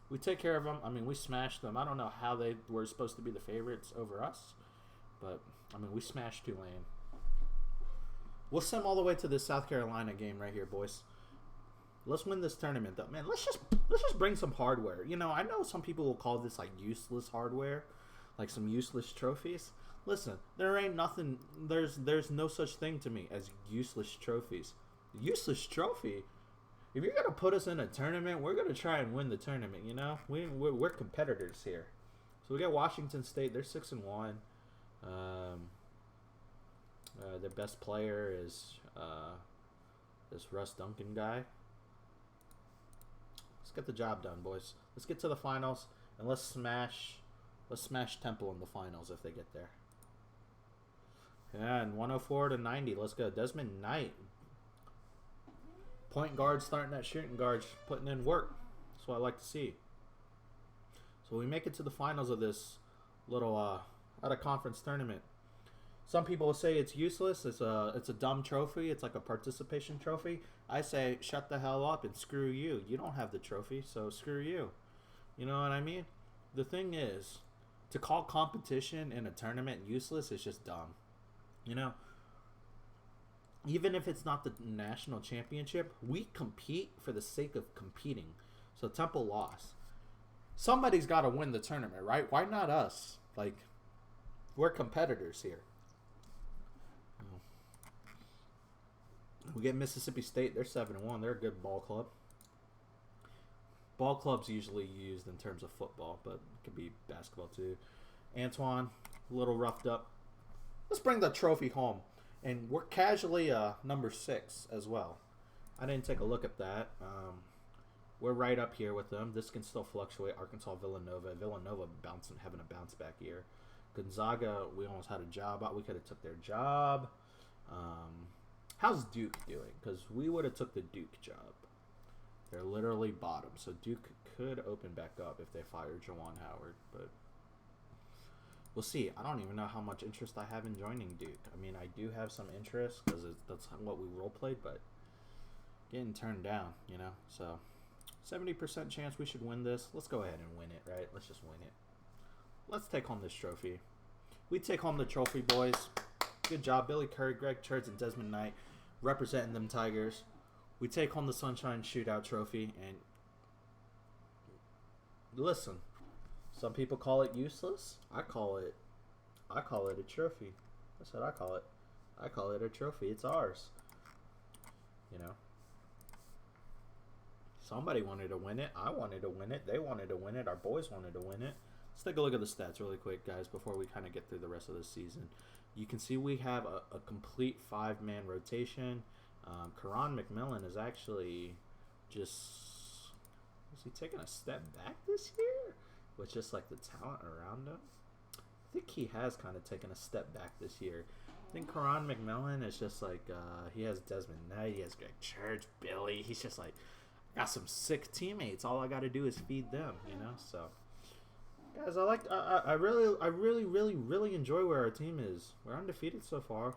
We take care of them. I mean, we smashed them. I don't know how they were supposed to be the favorites over us. But, I mean, we smashed Tulane. We'll sim all the way to this South Carolina game right here, boys. Let's win this tournament, though. Man, let's just bring some hardware. You know, I know some people will call this, like, useless hardware. Like, some useless trophies. Listen, there ain't nothing... There's no such thing to me as useless trophies. Useless trophy? If you're going to put us in a tournament, we're going to try and win the tournament, you know? We're competitors here. So we got Washington State. They're 6-1. Their best player is this Russ Duncan guy. Let's get the job done, boys. Let's get to the finals, and let's smash Temple in the finals if they get there. And 104-90. Let's go. Desmond Knight. Point guard starting at shooting guards, putting in work. That's what I like to see. So we make it to the finals of this little out-of-conference tournament. Some people will say it's useless. It's a dumb trophy. It's like a participation trophy. I say shut the hell up and screw you. You don't have the trophy, so screw you. You know what I mean? The thing is, to call competition in a tournament useless is just dumb. You know? Even if it's not the national championship, we compete for the sake of competing. So Temple lost. Somebody's got to win the tournament, right? Why not us? Like, we're competitors here. We get Mississippi State. They're 7-1. They're a good ball club. Ball club's usually used in terms of football, but it could be basketball too. Antoine, a little roughed up. Let's bring the trophy home. And we're casually number 6 as well. I didn't take a look at that. We're right up here with them. This can still fluctuate. Arkansas, Villanova. Villanova having a bounce back year. Gonzaga, we almost had a job out. We could have took their job. How's Duke doing? Because we would have took the Duke job. They're literally bottom. So Duke could open back up if they fire Juwan Howard. But we'll see. I don't even know how much interest I have in joining Duke. I mean, I do have some interest because that's what we role played, but getting turned down, you know. So 70% chance we should win this. Let's go ahead and win it, right? Let's just win it. Let's take home this trophy. We take home the trophy, boys. Good job, Billy Curry, Greg Church, and Desmond Knight representing them Tigers. We take home the Sunshine Shootout trophy, and listen, some people call it useless. I call it a trophy. That's what I call it. I call it a trophy. It's ours. You know. Somebody wanted to win it. I wanted to win it. They wanted to win it. Our boys wanted to win it. Let's take a look at the stats really quick, guys, before we kind of get through the rest of the season. You can see we have a complete 5-man rotation. Karan McMillan is actually just... Is he taking a step back this year? With just like the talent around him? I think he has kind of taken a step back this year. I think Karan McMillan is just like... he has Desmond Knight. He has Greg Church, Billy. He's just like... Got some sick teammates. All I got to do is feed them, you know? So... Guys, I really enjoy where our team is. We're undefeated so far.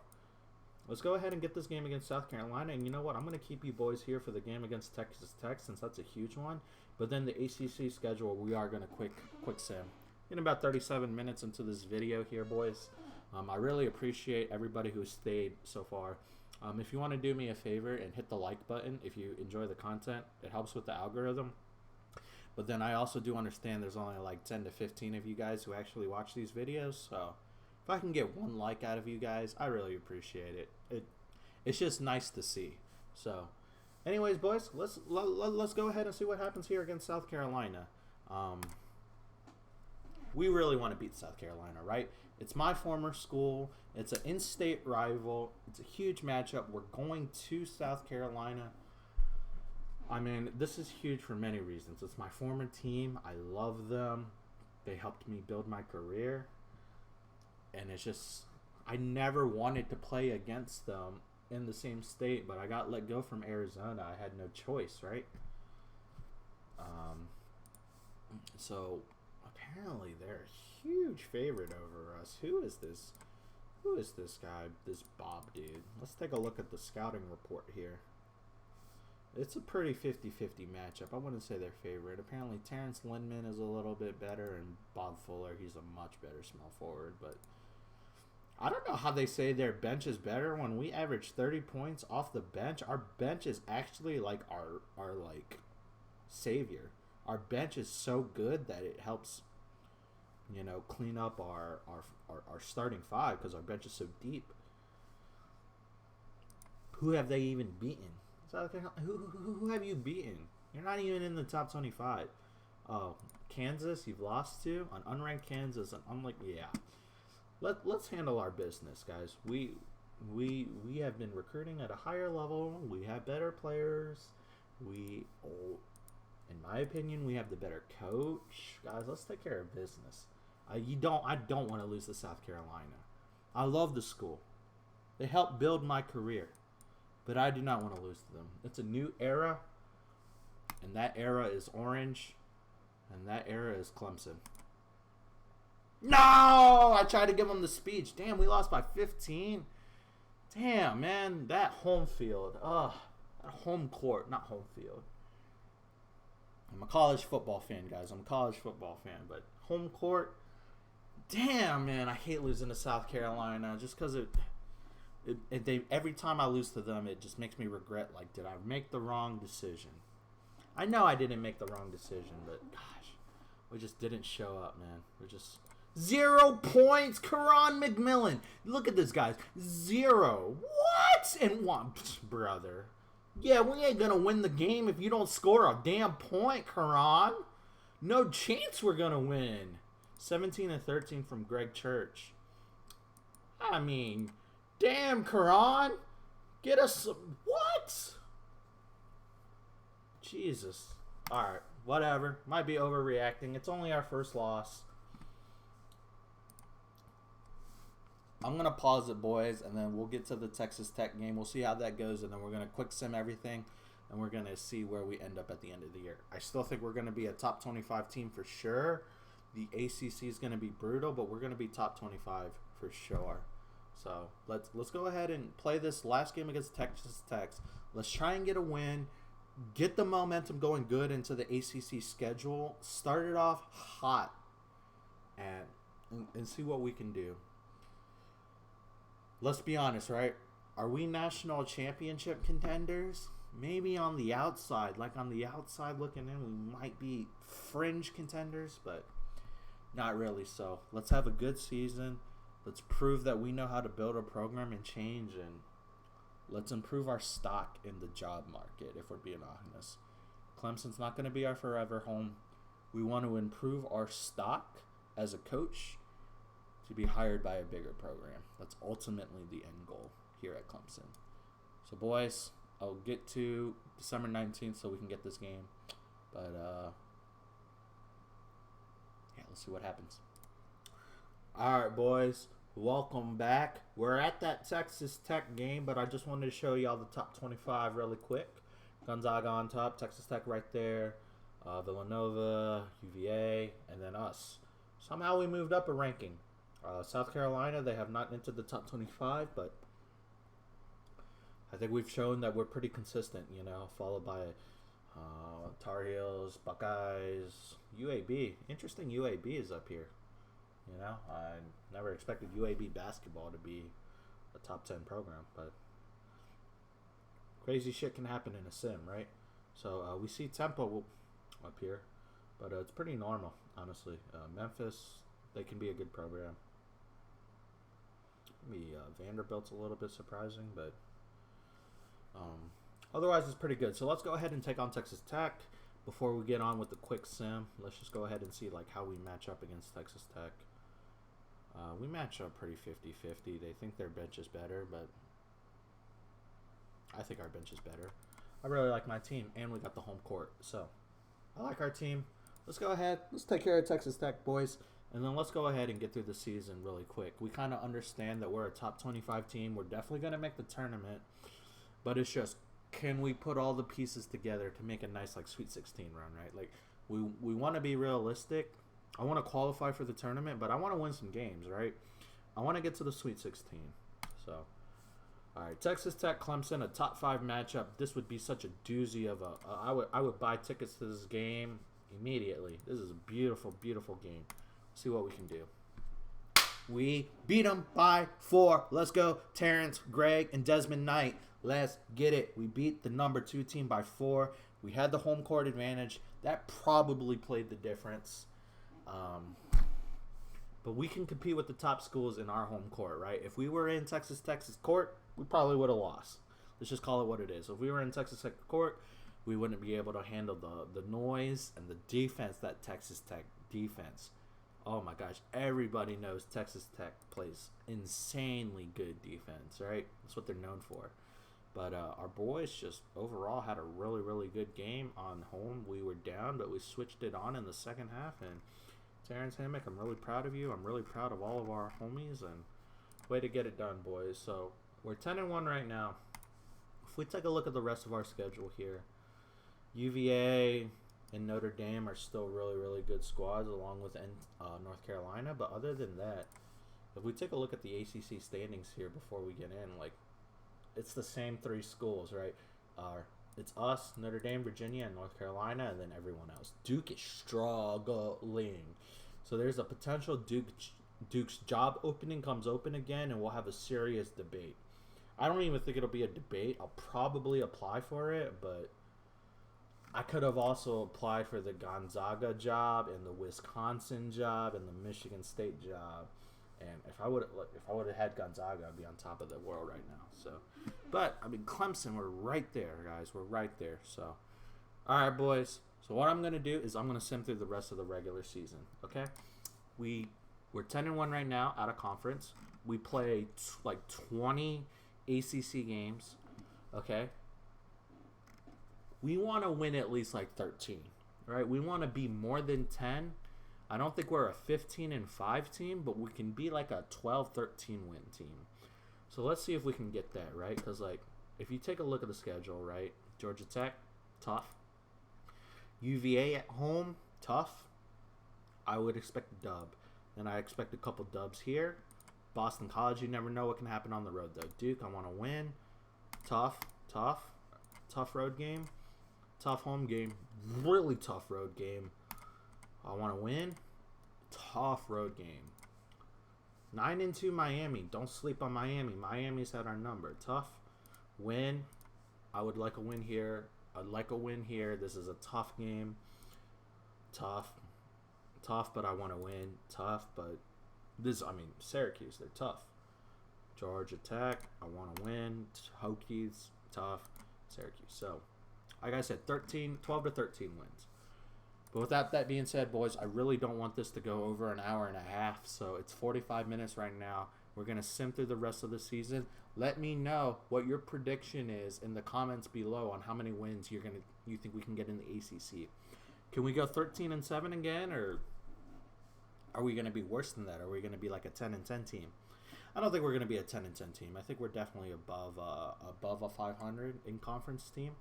Let's go ahead and get this game against South Carolina. And you know what? I'm going to keep you boys here for the game against Texas Tech since that's a huge one. But then the ACC schedule, we are going to quick sim. In about 37 minutes into this video here, boys. I really appreciate everybody who stayed so far. If you want to do me a favor and hit the like button if you enjoy the content, it helps with the algorithm. But then I also do understand there's only like 10 to 15 of you guys who actually watch these videos. So if I can get one like out of you guys, I really appreciate it. It's just nice to see. So anyways, boys, let's go ahead and see what happens here against South Carolina. We really want to beat South Carolina, right? It's my former school. It's an in-state rival. It's a huge matchup. We're going to South Carolina. I mean, this is huge for many reasons. It's my former team. I love them. They helped me build my career. And it's just, I never wanted to play against them in the same state, but I got let go from Arizona. I had no choice, right? So, apparently they're a huge favorite over us. Who is this? Who is this guy? This Bob dude. Let's take a look at the scouting report here. It's a pretty 50-50 matchup. I wouldn't say their favorite. Apparently, Terrence Lindman is a little bit better, and Bob Fuller, he's a much better small forward. But I don't know how they say their bench is better when we average 30 points off the bench. Our bench is actually like our like savior. Our bench is so good that it helps, you know, clean up our starting five because our bench is so deep. Who have they even beaten? Who have you beaten? You're not even in the top 25. Oh, Kansas, you've lost to an unranked Kansas, and I'm like, yeah. Let's handle our business, guys. We have been recruiting at a higher level. We have better players. In my opinion, we have the better coach. Guys, let's take care of business. I don't want to lose to South Carolina. I love the school. They helped build my career. But I do not want to lose to them. It's a new era, and that era is orange. And that era is Clemson. No! I tried to give them the speech. Damn, we lost by 15. Damn, man. That home field. Ugh. That home court. Not home field. I'm a college football fan, guys. I'm a college football fan. But home court. Damn, man. I hate losing to South Carolina. Just because every time I lose to them, it just makes me regret, like, did I make the wrong decision? I know I didn't make the wrong decision, but, gosh, we just didn't show up, man. We're just 0 points. Karan McMillan. Look at this, guys. 0. What? And one, brother. Yeah, we ain't going to win the game if you don't score a damn point, Karan. No chance we're going to win. 17-13 from Greg Church. I mean, damn, Karan. Get us some. What? Jesus. Alright, whatever. Might be overreacting. It's only our first loss. I'm going to pause it, boys, and then we'll get to the Texas Tech game. We'll see how that goes, and then we're going to quick sim everything, and we're going to see where we end up at the end of the year. I still think we're going to be a top 25 team for sure. The ACC is going to be brutal, but we're going to be top 25 for sure. So let's go ahead and play this last game against Texas Tech. Let's try and get a win. Get the momentum going good into the ACC schedule. Start it off hot and see what we can do. Let's be honest, right? Are we national championship contenders? Maybe on the outside. Like on the outside looking in, we might be fringe contenders, but not really so. Let's have a good season. Let's prove that we know how to build a program and change, and let's improve our stock in the job market, if we're being honest. Clemson's not going to be our forever home. We want to improve our stock as a coach to be hired by a bigger program. That's ultimately the end goal here at Clemson. So, boys, I'll get to December 19th so we can get this game. But, yeah, let's see what happens. All right, boys. Welcome back. We're at that Texas Tech game, but I just wanted to show y'all the top 25 really quick. Gonzaga on top, Texas Tech right there, Villanova, UVA, and then us. Somehow we moved up a ranking. South Carolina, they have not entered the top 25, but I think we've shown that we're pretty consistent, you know, followed by Tar Heels, Buckeyes, UAB. Interesting UAB is up here. You know, I never expected UAB basketball to be a top 10 program, but crazy shit can happen in a sim, right? So we see Temple up here, but it's pretty normal, honestly. Memphis, they can be a good program. Maybe Vanderbilt's a little bit surprising, but otherwise it's pretty good. So let's go ahead and take on Texas Tech. Before we get on with the quick sim, let's just go ahead and see like how we match up against Texas Tech. We match up pretty 50-50. They think their bench is better, but I think our bench is better. I really like my team, and we got the home court. So I like our team. Let's go ahead. Let's take care of Texas Tech, boys. And then let's go ahead and get through the season really quick. We kind of understand that we're a top 25 team. We're definitely going to make the tournament. But it's just, can we put all the pieces together to make a nice like Sweet 16 run, right? Like we want to be realistic. I want to qualify for the tournament, but I want to win some games, right? I want to get to the Sweet 16. So, all right, Texas Tech, Clemson, a top 5 matchup. This would be such a doozy of a. I would buy tickets to this game immediately. This is a beautiful, beautiful game. See what we can do. We beat them by 4. Let's go, Terrence, Greg, and Desmond Knight. Let's get it. We beat the number 2 team by 4. We had the home court advantage. That probably played the difference. But we can compete with the top schools in our home court, right? If we were in Texas Tech's court, we probably would have lost. Let's just call it what it is. If we were in Texas Tech court, we wouldn't be able to handle the noise and the defense that Texas Tech defense. Oh my gosh, everybody knows Texas Tech plays insanely good defense, right? That's what they're known for. But our boys just overall had a really, really good game on home. We were down, but we switched it on in the second half. And Terrence Hammock, I'm really proud of you. I'm really proud of all of our homies. And way to get it done, boys. So we're 10-1 right now. If we take a look at the rest of our schedule here, UVA, and Notre Dame are still really, really good squads, along with North Carolina. But other than that, if we take a look at the ACC standings here before we get in, like, it's the same three schools, right? It's us, Notre Dame, Virginia, and North Carolina, and then everyone else. Duke is struggling. So there's a potential Duke's job opening comes open again, and we'll have a serious debate. I don't even think it'll be a debate. I'll probably apply for it, but I could have also applied for the Gonzaga job and the Wisconsin job and the Michigan State job. And if I would have had Gonzaga, I'd be on top of the world right now. So, but I mean, Clemson, we're right there, guys. We're right there. So, all right, boys. So what I'm gonna do is I'm gonna sim through the rest of the regular season. Okay, we're 10-1 right now out of conference. We play like 20 ACC games. Okay. We want to win at least like 13, right? We want to be more than 10. I don't think we're a 15-5 team, but we can be like a 12-13 win team. So let's see if we can get that, right? Because, like, if you take a look at the schedule, right? Georgia Tech, tough. UVA at home, tough. I would expect a dub. Then I expect a couple dubs here. Boston College, you never know what can happen on the road, though. Duke, I want to win. Tough. Tough road game. Tough home game. Really tough road game. I want to win. Tough road game. 9-2 Miami. Don't sleep on Miami. Miami's had our number. Tough. Win. I would like a win here. I'd like a win here. This is a tough game. Tough, but I want to win. Tough, but Syracuse, they're tough. Georgia Tech, I want to win. Hokies, tough. Syracuse. So, like I said, 12 to 13 wins. But with that being said, boys, I really don't want this to go over an hour and a half. So it's 45 minutes right now. We're going to sim through the rest of the season. Let me know what your prediction is in the comments below on how many wins you think we can get in the ACC. Can we go 13-7 again, or are we going to be worse than that? Are we going to be like a 10-10 team? I don't think we're going to be a 10-10 team. I think we're definitely above a 500 in conference team.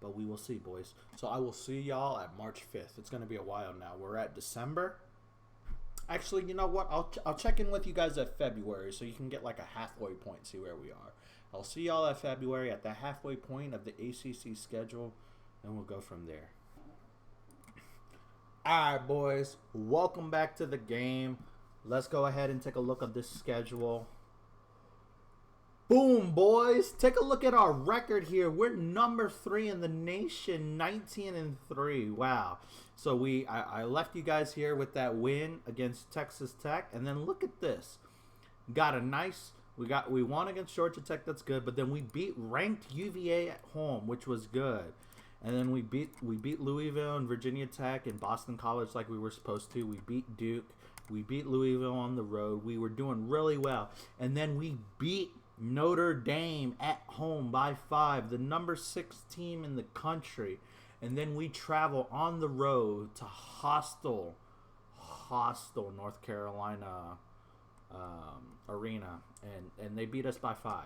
But we will see, boys. So I will see y'all at March 5th. It's going to be a while now. We're at December. Actually, you know what? I'll check in with you guys at February so you can get like a halfway point, see where we are. I'll see y'all at February at the halfway point of the ACC schedule, and we'll go from there. All right, boys. Welcome back to the game. Let's go ahead and take a look at this schedule. Boom, boys. Take a look at our record here. We're number 3 in the nation, 19-3. Wow. So I left you guys here with that win against Texas Tech. And then look at this. We won against Georgia Tech. That's good. But then we beat ranked UVA at home, which was good. And then we beat Louisville and Virginia Tech and Boston College like we were supposed to. We beat Duke. We beat Louisville on the road. We were doing really well. And then we beat Notre Dame at home by 5, the number 6 team in the country. And then we travel on the road to hostile North Carolina arena, and they beat us by 5.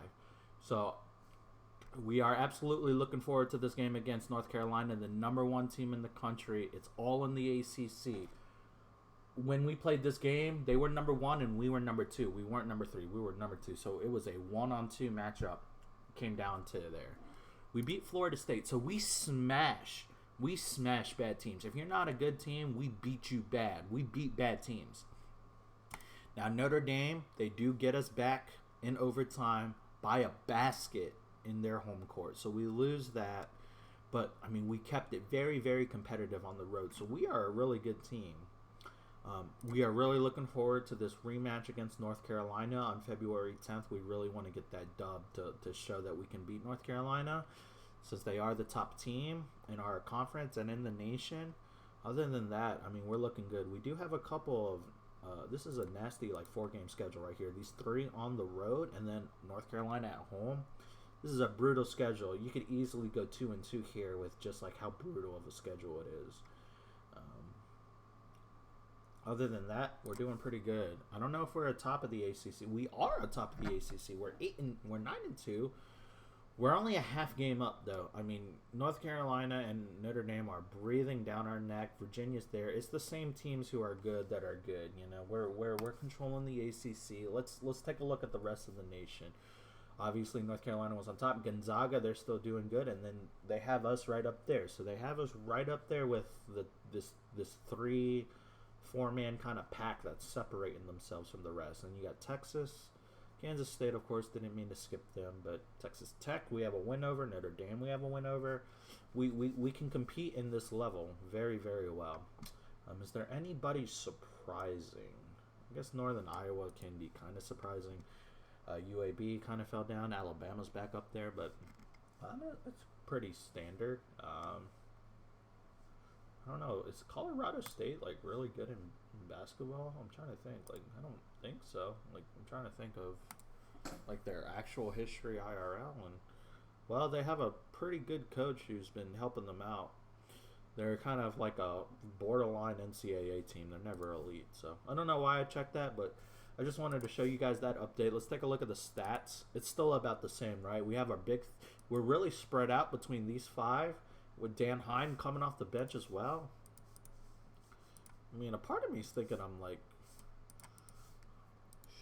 So we are absolutely looking forward to this game against North Carolina, the number 1 team in the country. It's all in the ACC. When we played this game, they were number 1 and we were number 2. We weren't number 3. We were number 2. So it was a 1-on-2 matchup. Came down to there. We beat Florida State. So we smash bad teams. If you're not a good team, we beat you bad. We beat bad teams. Now Notre Dame, they do get us back in overtime by a basket in their home court. So we lose that. But, I mean, we kept it very, very competitive on the road. So we are a really good team. We are really looking forward to this rematch against North Carolina on February 10th. We really want to get that dub to show that we can beat North Carolina, since they are the top team in our conference and in the nation. Other than that, I mean, we're looking good. We do have a couple of this is a nasty 4-game schedule right here. These 3 on the road and then North Carolina at home. This is a brutal schedule. You could easily go 2-2 here with just how brutal of a schedule it is. Other than that, we're doing pretty good. I don't know if we're atop of the ACC. We are atop of the ACC. We're 9-2. We're only a half game up, though. I mean, North Carolina and Notre Dame are breathing down our neck. Virginia's there. It's the same teams who are good that are good. You know, we're controlling the ACC. Let's take a look at the rest of the nation. Obviously, North Carolina was on top. Gonzaga, they're still doing good, and then they have us right up there. So they have us right up there with this 3-4 man kind of pack that's separating themselves from the rest. And you got Texas. Kansas State, of course, didn't mean to skip them, but Texas Tech, we have a win over. Notre Dame, we have a win over. We can compete in this level very, very well. Is there anybody surprising? I guess Northern Iowa can be kind of surprising. UAB kind of fell down. Alabama's back up there, but it's pretty standard. I don't know. Is Colorado State like really good in basketball? I'm trying to think. Like, I don't think so. Like, I'm trying to think of like their actual history IRL, and well, they have a pretty good coach who's been helping them out. They're kind of like a borderline NCAA team. They're never elite, so I don't know why I checked that, but I just wanted to show you guys that update. Let's take a look at the stats. It's still about the same, right? We have we're really spread out between these 5, with Dan Hine coming off the bench as well. I mean, a part of me is thinking I'm like,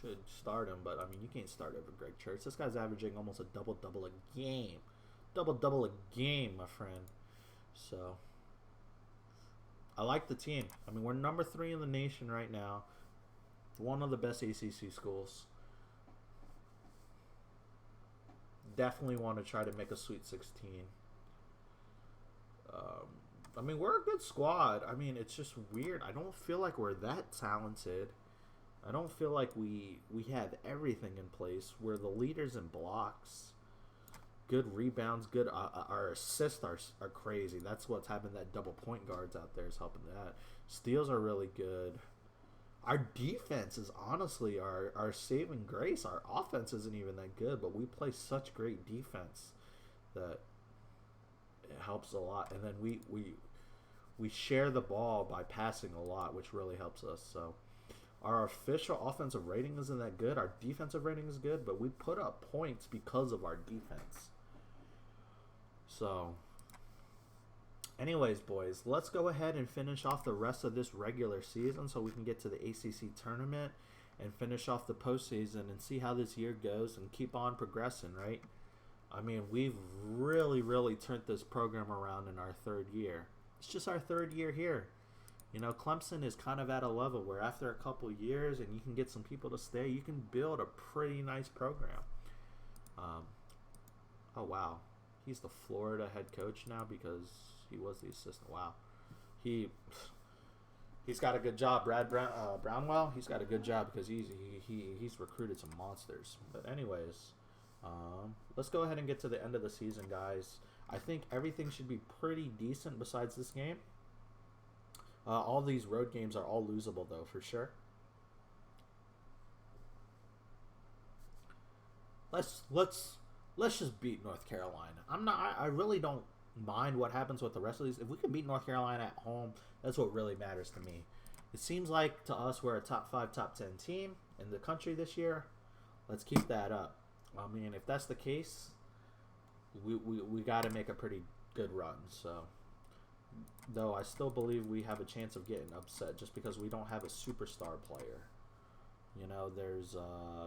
should start him, but I mean, you can't start over Greg Church. This guy's averaging almost a double-double a game. Double-double a game, my friend. So, I like the team. I mean, we're number 3 in the nation right now. One of the best ACC schools. Definitely want to try to make a Sweet 16. I mean, we're a good squad. I mean, it's just weird. I don't feel like we're that talented. I don't feel like we have everything in place. We're the leaders in blocks. Good rebounds. Good. Our assists are crazy. That's what's happened. That double point guards out there is helping that. Steals are really good. Our defense is honestly our saving grace. Our offense isn't even that good, but we play such great defense that it helps a lot. And then we share the ball by passing a lot, which really helps us. So our official offensive rating isn't that good. Our defensive rating is good, but we put up points because of our defense. So anyways, boys, let's go ahead and finish off the rest of this regular season so we can get to the ACC tournament and finish off the postseason and see how this year goes and keep on progressing, right? I mean, we've really, really turned this program around in our 3rd year. It's just our 3rd year here. You know, Clemson is kind of at a level where after a couple years and you can get some people to stay, you can build a pretty nice program. Oh, wow. He's the Florida head coach now because he was the assistant. Wow. He's got a good job. Brad Brownwell, he's got a good job because he's recruited some monsters. But anyways, let's go ahead and get to the end of the season, guys. I think everything should be pretty decent besides this game. All these road games are all losable, though, for sure. Let's just beat North Carolina. I really don't mind what happens with the rest of these. If we can beat North Carolina at home, that's what really matters to me. It seems like to us we're a top 5, top 10 team in the country this year. Let's keep that up. I mean, if that's the case, we got to make a pretty good run. So, though I still believe we have a chance of getting upset just because we don't have a superstar player. You know, there's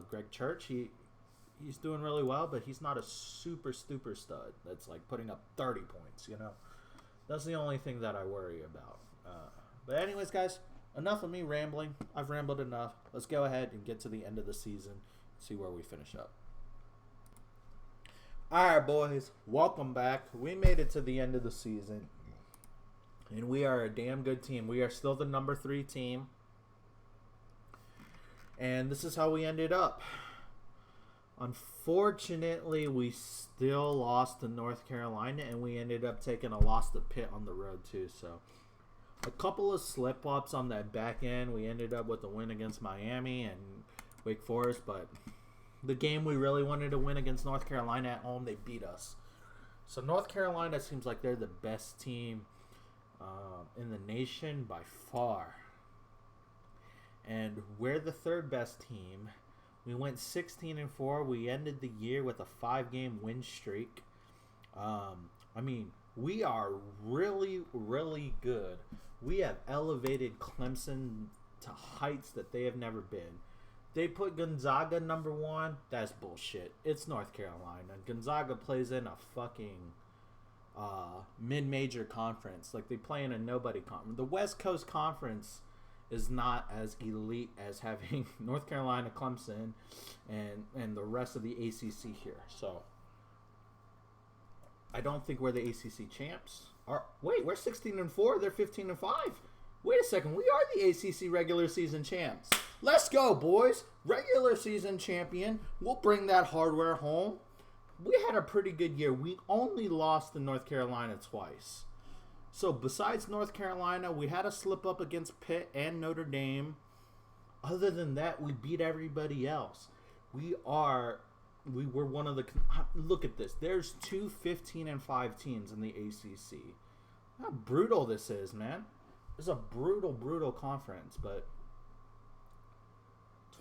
Greg Church. He's doing really well, but he's not a super stud that's like putting up 30 points, you know. That's the only thing that I worry about. But anyways, guys, enough of me rambling. I've rambled enough. Let's go ahead and get to the end of the season, see where we finish up. All right, boys, welcome back. We made it to the end of the season, and we are a damn good team. We are still the number 3 team, and this is how we ended up. Unfortunately, we still lost to North Carolina, and we ended up taking a loss to Pitt on the road, too. So, a couple of slip-ups on that back end. We ended up with a win against Miami and Wake Forest, but the game we really wanted to win against North Carolina at home, they beat us. So, North Carolina seems like they're the best team in the nation by far. And we're the 3rd best team We went 16-4. We ended the year with a 5-game win streak. I mean, we are really, really good. We have elevated Clemson to heights that they have never been. They put Gonzaga number 1. That's bullshit. It's North Carolina. Gonzaga plays in a fucking mid-major conference. Like, they play in a nobody conference. The West Coast Conference is not as elite as having North Carolina, Clemson, and the rest of the ACC here. So, I don't think we're the ACC champs. Wait, we're 16-4. They're 15-5. Wait a second. We are the ACC regular season champs. Let's go, boys. Regular season champion. We'll bring that hardware home. We had a pretty good year. We only lost to North Carolina twice. So besides North Carolina, we had a slip up against Pitt and Notre Dame. Other than that, we beat everybody else. We were one of the... Look at this. There's 2 15-5 teams in the ACC. How brutal this is, man. It's a brutal, brutal conference, but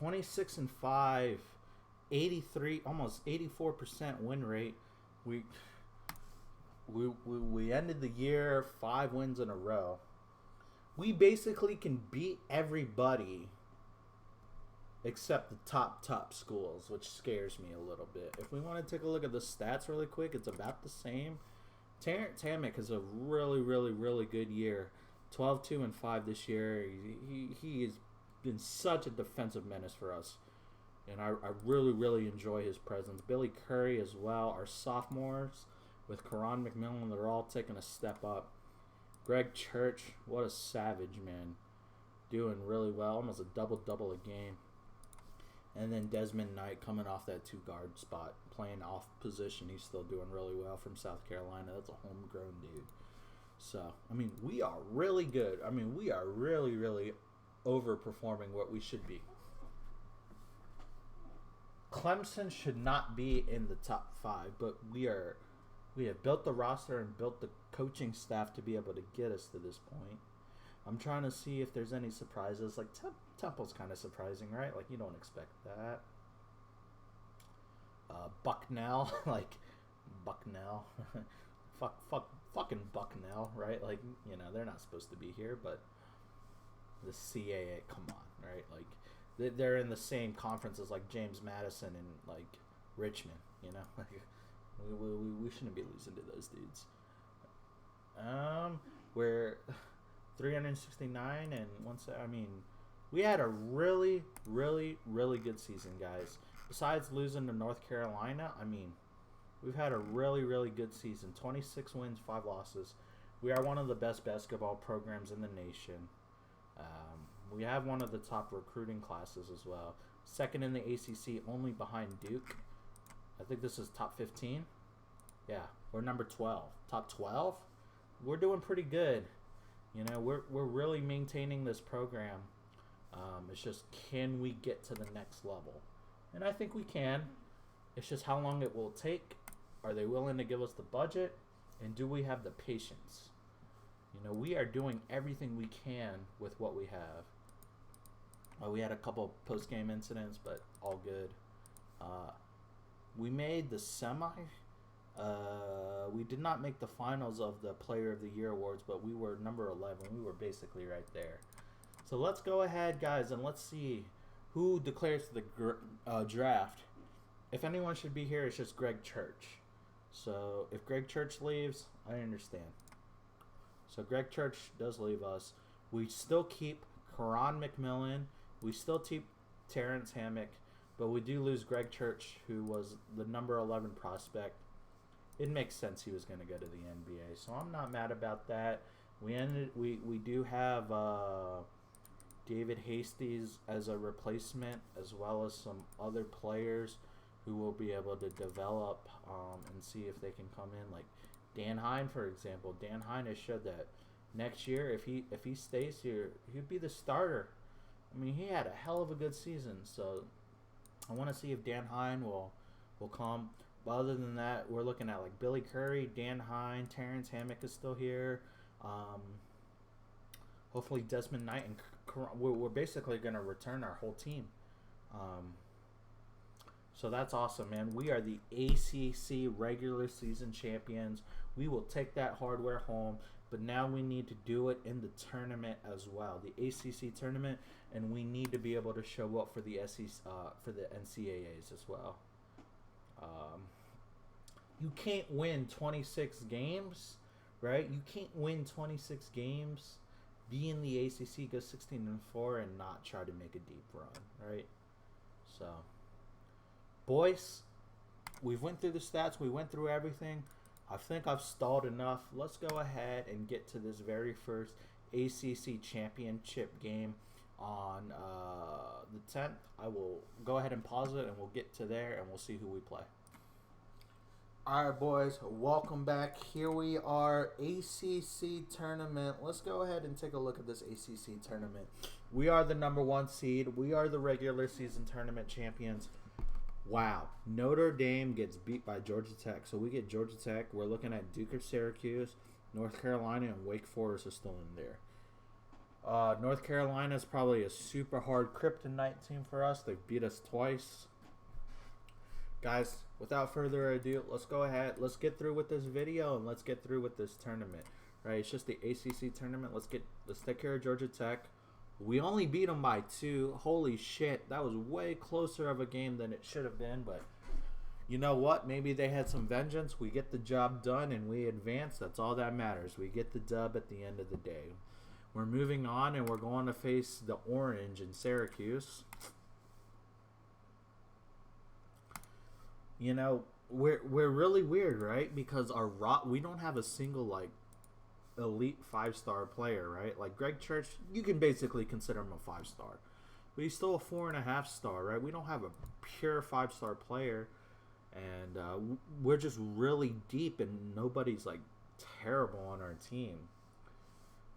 26-5, 83, almost 84% win rate. We ended the year 5 wins in a row. We basically can beat everybody except the top schools, which scares me a little bit. If we want to take a look at the stats really quick, it's about the same. Terrence Hammock has a really, really, really good year. 12-2-5 this year. He has been such a defensive menace for us. And I really, really enjoy his presence. Billy Curry as well. Our sophomores with Karan McMillan, they're all taking a step up. Greg Church, what a savage, man. Doing really well. Almost a double-double a game. And then Desmond Knight coming off that 2-guard spot. Playing off position. He's still doing really well from South Carolina. That's a homegrown dude. So, I mean, we are really good. I mean, we are really, really overperforming what we should be. Clemson should not be in the top 5, but we have built the roster and built the coaching staff to be able to get us to this point. I'm trying to see if there's any surprises. Like, Temple's kind of surprising, right? Like, you don't expect that. Bucknell, like, Bucknell. Fucking Bucknell, right? Like, you know, they're not supposed to be here, but the CAA, come on, right? Like, they're in the same conference as, like, James Madison and, like, Richmond, you know? Like, we shouldn't be losing to those dudes. We're 369 and I mean, we had a really, really, really good season, guys. Besides losing to North Carolina, I mean, we've had a really, really good season. 26 wins, 5 losses. We are one of the best basketball programs in the nation. We have one of the top recruiting classes as well. Second in the ACC, only behind Duke. I think this is top 15. Yeah, we're number 12. Top 12? We're doing pretty good. You know, we're really maintaining this program. It's just, can we get to the next level? And I think we can. It's just how long it will take. Are they willing to give us the budget? And do we have the patience? You know, we are doing everything we can with what we have. We had a couple post-game incidents, but all good. We made the semi. We did not make the finals of the Player of the Year awards, but we were number 11. We were basically right there. So let's go ahead, guys, and let's see who declares the draft. If anyone should be here, it's just Greg Church. So if Greg Church leaves, I understand. So Greg Church does leave us. We still keep Karan McMillan. We still keep Terrence Hammock. But we do lose Greg Church, who was the number 11 prospect. It makes sense he was going to go to the NBA. So I'm not mad about that. We do have David Hastie's as a replacement, as well as some other players who will be able to develop and see if they can come in. Like Dan Hine, for example. Dan Hine has showed that next year, if he stays here, he'd be the starter. I mean, he had a hell of a good season. So I want to see if Dan Hine will come. But other than that, we're looking at like Billy Curry, Dan Hine, Terrence Hammock is still here. Hopefully Desmond Knight and we're basically going to return our whole team. So that's awesome, man. We are the ACC regular season champions. We will take that hardware home, but now we need to do it in the tournament as well, the ACC tournament, and we need to be able to show up for the for the NCAAs as well. You can't win 26 games, right? You can't win 26 games, be in the ACC, go 16-4, and not try to make a deep run, right? So, boys, we've went through the stats. We went through everything. I think I've stalled enough. Let's go ahead and get to this very first ACC championship game on the 10th. I will go ahead and pause it, and we'll get to there, and we'll see who we play. All right, boys, welcome back. Here we are, ACC tournament. Let's go ahead and take a look at this ACC tournament. We are the number 1 seed. We are the regular season tournament champions. Wow. Notre Dame gets beat by Georgia Tech. So we get Georgia Tech. We're looking at Duke or Syracuse. North Carolina and Wake Forest is still in there. North Carolina is probably a super hard kryptonite team for us. They've beat us twice. Guys, without further ado, let's go ahead. Let's get through with this video and let's get through with this tournament. Right? It's just the ACC tournament. Let's take care of Georgia Tech. We only beat them by 2. Holy shit, that was way closer of a game than it should have been. But you know what? Maybe they had some vengeance. We get the job done and we advance. That's all that matters. We get the dub at the end of the day. We're moving on and we're going to face the Orange in Syracuse. You know, we're really weird, right? Because we don't have a single like elite 5-star player, right? Like Greg Church, you can basically consider him a 5-star, but he's still a 4.5-star, right? We don't have a pure 5-star player, and we're just really deep, and nobody's like terrible on our team,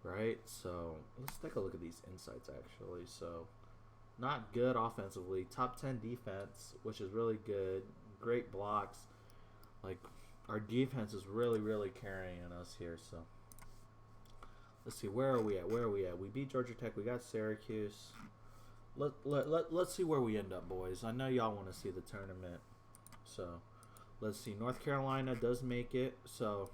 right? So let's take a look at these insights actually. So not good offensively, top 10 defense, which is really good. Great blocks. Like, our defense is really carrying us here. So let's see, where are we at? We beat Georgia Tech. We got Syracuse. Let's see where we end up, boys. I know y'all want to see the tournament. So let's see. North Carolina does make it. So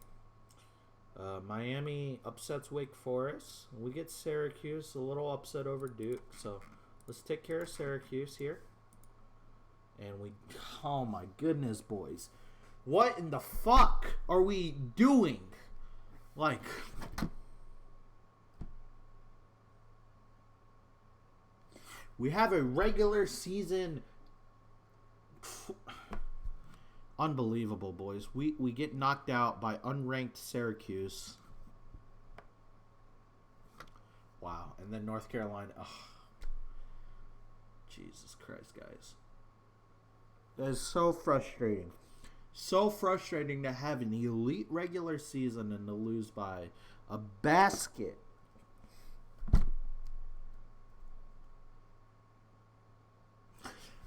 Miami upsets Wake Forest. We get Syracuse, a little upset over Duke. So let's take care of Syracuse here. And oh my goodness, boys. What in the fuck are we doing? Like, we have a regular season. Unbelievable, boys. We get knocked out by unranked Syracuse. Wow. And then North Carolina. Ugh. Jesus Christ, guys. That is so frustrating. So frustrating to have an elite regular season and to lose by a basket.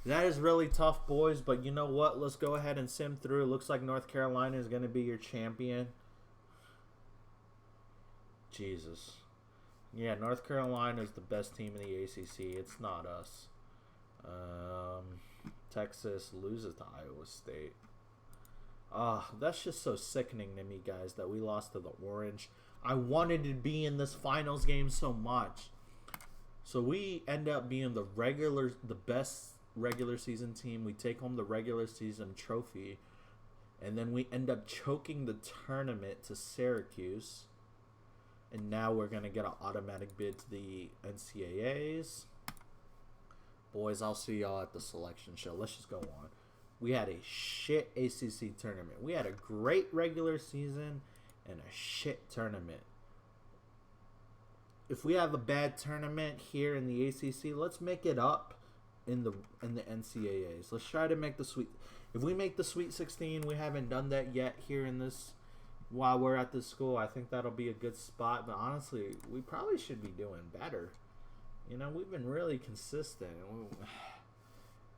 That is really tough, boys. But you know what? Let's go ahead and sim through. It looks like North Carolina is going to be your champion. Jesus. Yeah, North Carolina is the best team in the ACC. It's not us. Texas loses to Iowa State. That's just so sickening to me, guys, that we lost to the Orange. I wanted to be in this finals game so much. So we end up being the best regular season team. We take home the regular season trophy. And then we end up choking the tournament to Syracuse. And now we're going to get an automatic bid to the NCAAs. Boys, I'll see y'all at the selection show. Let's just go on. We had a shit ACC tournament. We had a great regular season and a shit tournament. If we have a bad tournament here in the ACC, let's make it up in the NCAAs. Let's try to make the Sweet. If we make the Sweet 16, we haven't done that yet here in this. While we're at this school, I think that'll be a good spot. But honestly, we probably should be doing better. You know, we've been really consistent.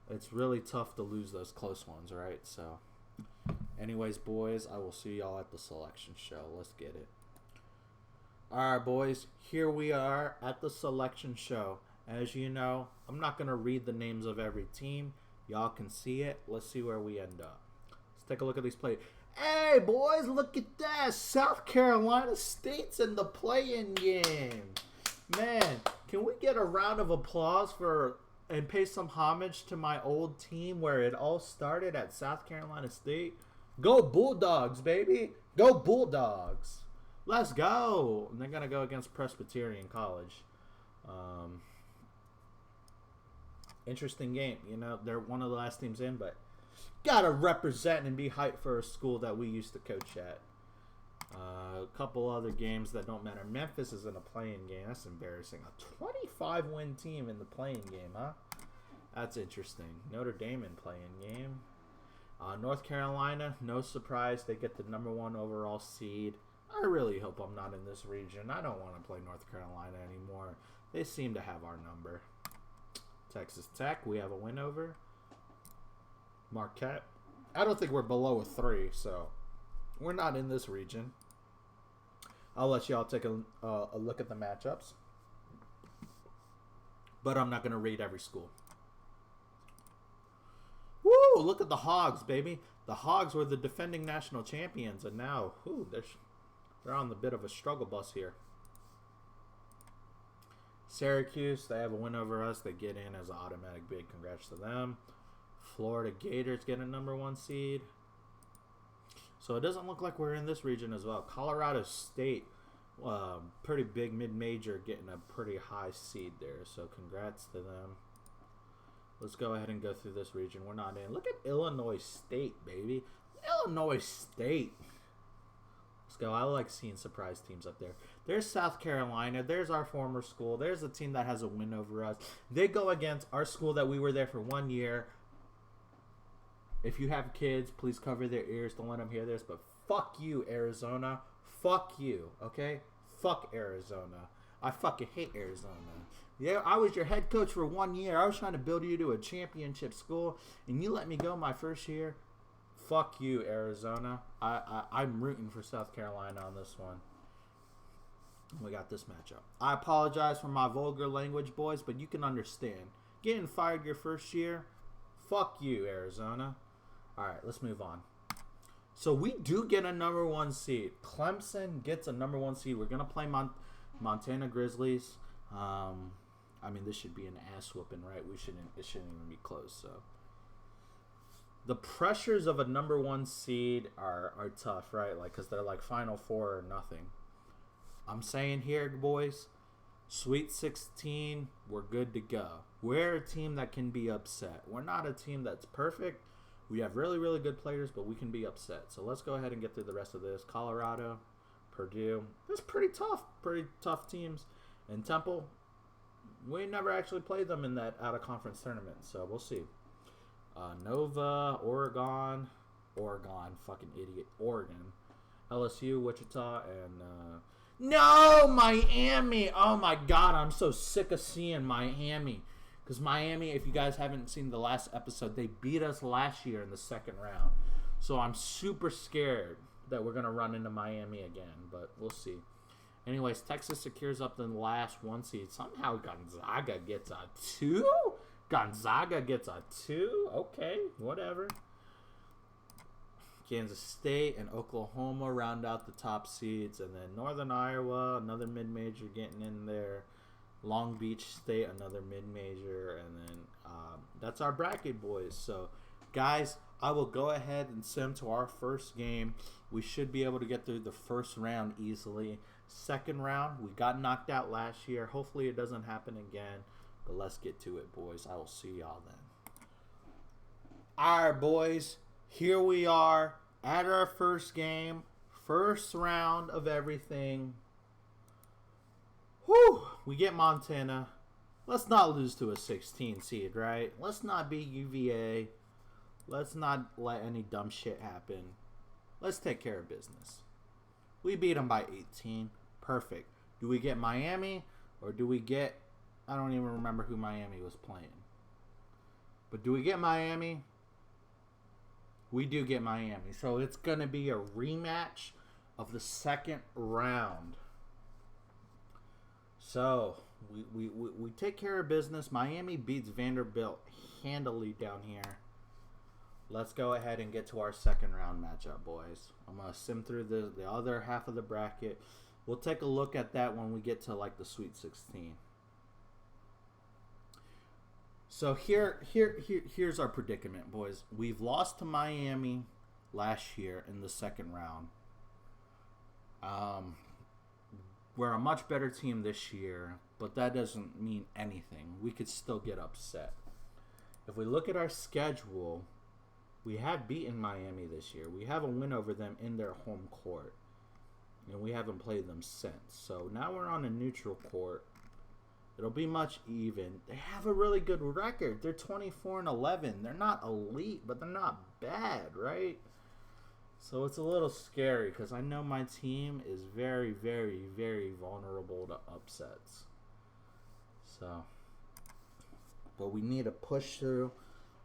It's really tough to lose those close ones, right? So, anyways, boys, I will see y'all at the selection show. Let's get it. All right, boys, here we are at the selection show. As you know, I'm not going to read the names of every team. Y'all can see it. Let's see where we end up. Let's take a look at these plays. Hey, boys, look at that. South Carolina State's in the play-in game. Man, can we get a round of applause for and pay some homage to my old team where it all started at South Carolina State? Go Bulldogs, baby. Go Bulldogs. Let's go. And they're going to go against Presbyterian College. Interesting game. You know, they're one of the last teams in, but got to represent and be hyped for a school that we used to coach at. A couple other games that don't matter. Memphis is in a play-in game. That's embarrassing. A 25-win team in the play-in game, huh? That's interesting. Notre Dame in play-in game. North Carolina, no surprise. They get the #1 overall seed. I really hope I'm not in this region. I don't want to play North Carolina anymore. They seem to have our number. Texas Tech, we have a win over. Marquette. I don't think we're below a 3, so we're not in this region. I'll let y'all take a look at the matchups. But I'm not going to read every school. Woo! Look at the Hogs, baby. The Hogs were the defending national champions, and now, they're on the bit of a struggle bus here. Syracuse, they have a win over us. They get in as an automatic bid. Congrats to them. Florida Gators get a #1 seed. So it doesn't look like we're in this region as well. Colorado State, pretty big mid-major, getting a pretty high seed there. So congrats to them. Let's go ahead and go through this region. We're not in. Look at Illinois State, baby. Illinois State. Let's go. I like seeing surprise teams up there. There's South Carolina. There's our former school. There's a team that has a win over us. They go against our school that we were there for 1 year. If you have kids, please cover their ears. Don't let them hear this. But fuck you, Arizona. Fuck you, okay? Fuck Arizona. I fucking hate Arizona. Yeah, I was your head coach for 1 year. I was trying to build you to a championship school, and you let me go my first year. Fuck you, Arizona. I'm rooting for South Carolina on this one. We got this matchup. I apologize for my vulgar language, boys, but you can understand. Getting fired your first year, fuck you, Arizona. All right, let's move on. So we do get a #1 seed. Clemson gets a #1 seed. We're going to play Montana Grizzlies. I mean, this should be an ass whooping, right? It shouldn't even be close. So the pressures of a #1 seed are tough, right? Like, because they're like Final Four or nothing. I'm saying here, boys, Sweet 16, we're good to go. We're a team that can be upset. We're not a team that's perfect. We have really, really good players, but we can be upset. So let's go ahead and get through the rest of this. Colorado, Purdue. It's pretty tough teams. And Temple, we never actually played them in that out-of-conference tournament, so we'll see. Nova, Oregon, fucking idiot, Oregon. LSU, Wichita, and no, Miami. Oh my God, I'm so sick of seeing Miami. Because Miami, if you guys haven't seen the last episode, they beat us last year in the second round. So I'm super scared that we're going to run into Miami again, but we'll see. Anyways, Texas secures up the last 1 seed. Somehow Gonzaga gets a 2? Gonzaga gets a 2? Okay, whatever. Kansas State and Oklahoma round out the top seeds. And then Northern Iowa, another mid-major getting in there. Long Beach State, another mid-major. And then that's our bracket, boys. So, guys, I will go ahead and sim to our first game. We should be able to get through the first round easily. Second round, we got knocked out last year. Hopefully it doesn't happen again. But let's get to it, boys. I will see y'all then. All right, boys. Here we are at our first game. First round of everything. Whew. We get Montana. Let's not lose to a 16 seed, right? Let's not beat UVA. Let's not let any dumb shit happen. Let's take care of business. We beat them by 18. Perfect. Do we get Miami or do we get... I don't even remember who Miami was playing. But do we get Miami? We do get Miami. So it's going to be a rematch of the second round. So We take care of business. Miami beats Vanderbilt handily down here. Let's go ahead and get to our second round matchup, boys. I'm going to sim through the other half of the bracket. We'll take a look at that when we get to like the Sweet 16. So here's our predicament, boys. We've lost to Miami last year in the second round. We're a much better team this year, but that doesn't mean anything. We could still get upset. If we look at our schedule, we have beaten Miami this year. We have a win over them in their home court, and we haven't played them since. So now we're on a neutral court. It'll be much even. They have a really good record. They're 24-11. They're not elite, but they're not bad, right? So it's a little scary because I know my team is very, very, very vulnerable to upsets. So, but we need to push through.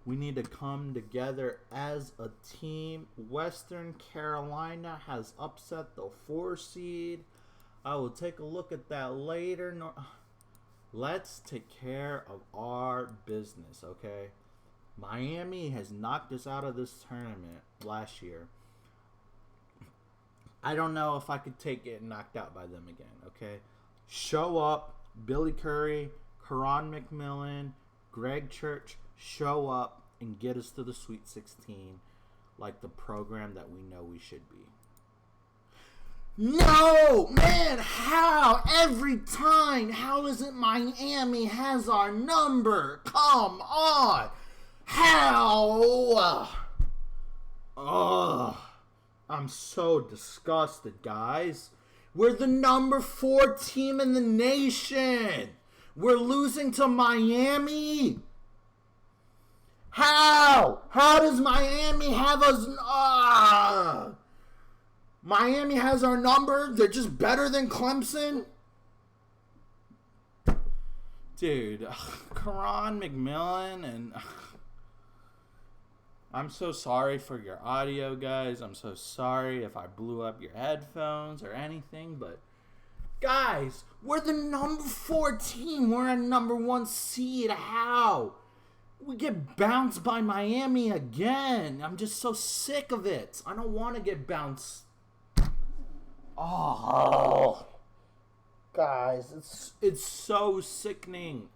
We need to come together as a team. Western Carolina has upset the 4 seed. I will take a look at that later. Let's take care of our business, okay? Miami has knocked us out of this tournament last year. I don't know if I could take getting knocked out by them again, okay? Show up. Billy Curry, Karan McMillan, Greg Church, show up and get us to the Sweet 16 like the program that we know we should be. No! Man, how? Every time. How is it Miami has our number? Come on. How? Ugh. I'm so disgusted, guys. We're the number 4 team in the nation. We're losing to Miami. How? How does Miami have us? Miami has our number. They're just better than Clemson. Dude, Karan McMillan and... I'm so sorry for your audio, guys. I'm so sorry if I blew up your headphones or anything, but guys, we're the number 4 team. We're a number 1 seed. How? We get bounced by Miami again. I'm just so sick of it. I don't want to get bounced. Oh, guys, it's so sickening.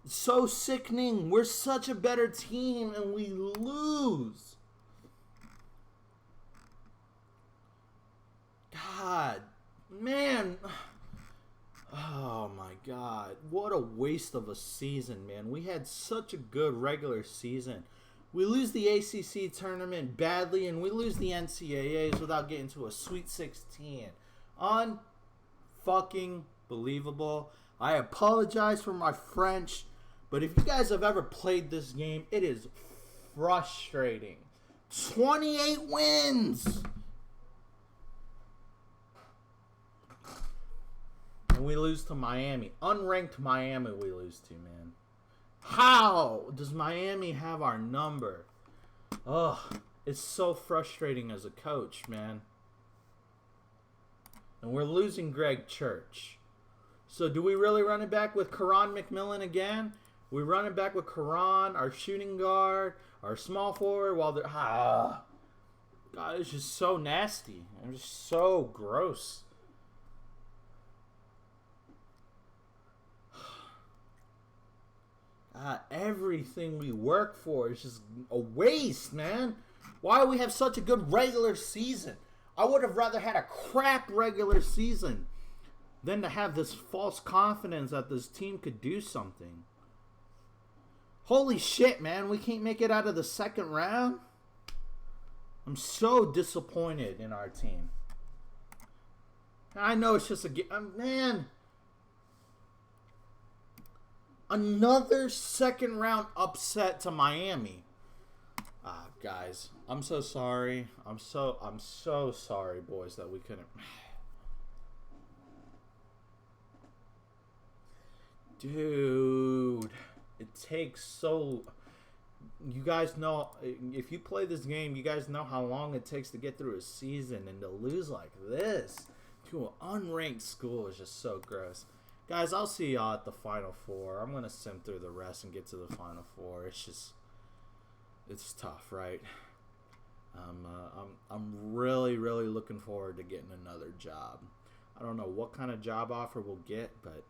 So sickening. We're such a better team and we lose. God, man. Oh my God. What a waste of a season, man. We had such a good regular season. We lose the ACC tournament badly and we lose the NCAAs without getting to a Sweet 16. Unfucking believable. I apologize for my French. But if you guys have ever played this game, it is frustrating. 28 wins! And we lose to Miami. Unranked Miami we lose to, man. How does Miami have our number? Ugh, it's so frustrating as a coach, man. And we're losing Greg Church. So do we really run it back with Karan McMillan again? We run it back with Karan, our shooting guard, our small forward, while they're... God, it's just so nasty. It's just so gross. Everything we work for is just a waste, man. Why do we have such a good regular season? I would have rather had a crap regular season than to have this false confidence that this team could do something. Holy shit, man. We can't make it out of the second round. I'm so disappointed in our team. I know it's just a... man. Another second round upset to Miami. Guys, I'm so sorry. I'm so sorry, boys, that we couldn't... Dude... It takes so... You guys know, if you play this game, you guys know how long it takes to get through a season, and to lose like this to an unranked school is just so gross. Guys, I'll see y'all at the Final Four. I'm gonna sim through the rest and get to the Final Four. It's tough, right? I'm really looking forward to getting another job. I don't know what kind of job offer we'll get, but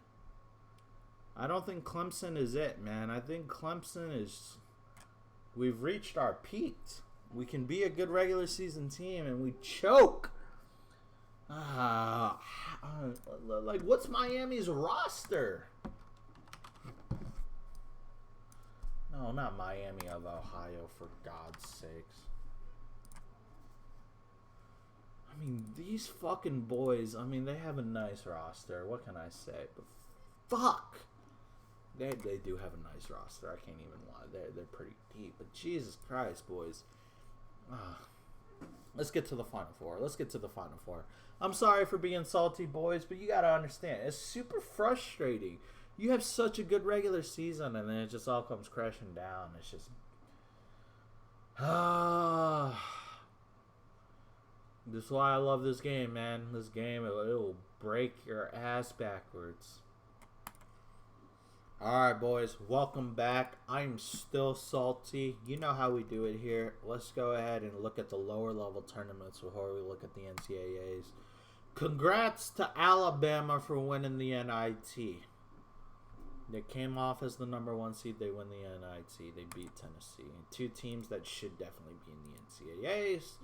I don't think Clemson is it, man. I think Clemson is. We've reached our peak. We can be a good regular season team, and we choke. Like, what's Miami's roster? No, not Miami of Ohio, for God's sakes. I mean, these fucking boys, I mean, they have a nice roster. What can I say? But fuck. They do have a nice roster. I can't even lie. They're pretty deep. But Jesus Christ, boys. Let's get to the Final Four. I'm sorry for being salty, boys, but you got to understand. It's super frustrating. You have such a good regular season, and then it just all comes crashing down. It's just... This is why I love this game, man. This game, it will break your ass backwards. Alright, boys. Welcome back. I'm still salty. You know how we do it here. Let's go ahead and look at the lower level tournaments before we look at the NCAAs. Congrats to Alabama for winning the NIT. They came off as the #1 seed. They win the NIT. They beat Tennessee. Two teams that should definitely be in the NCAAs.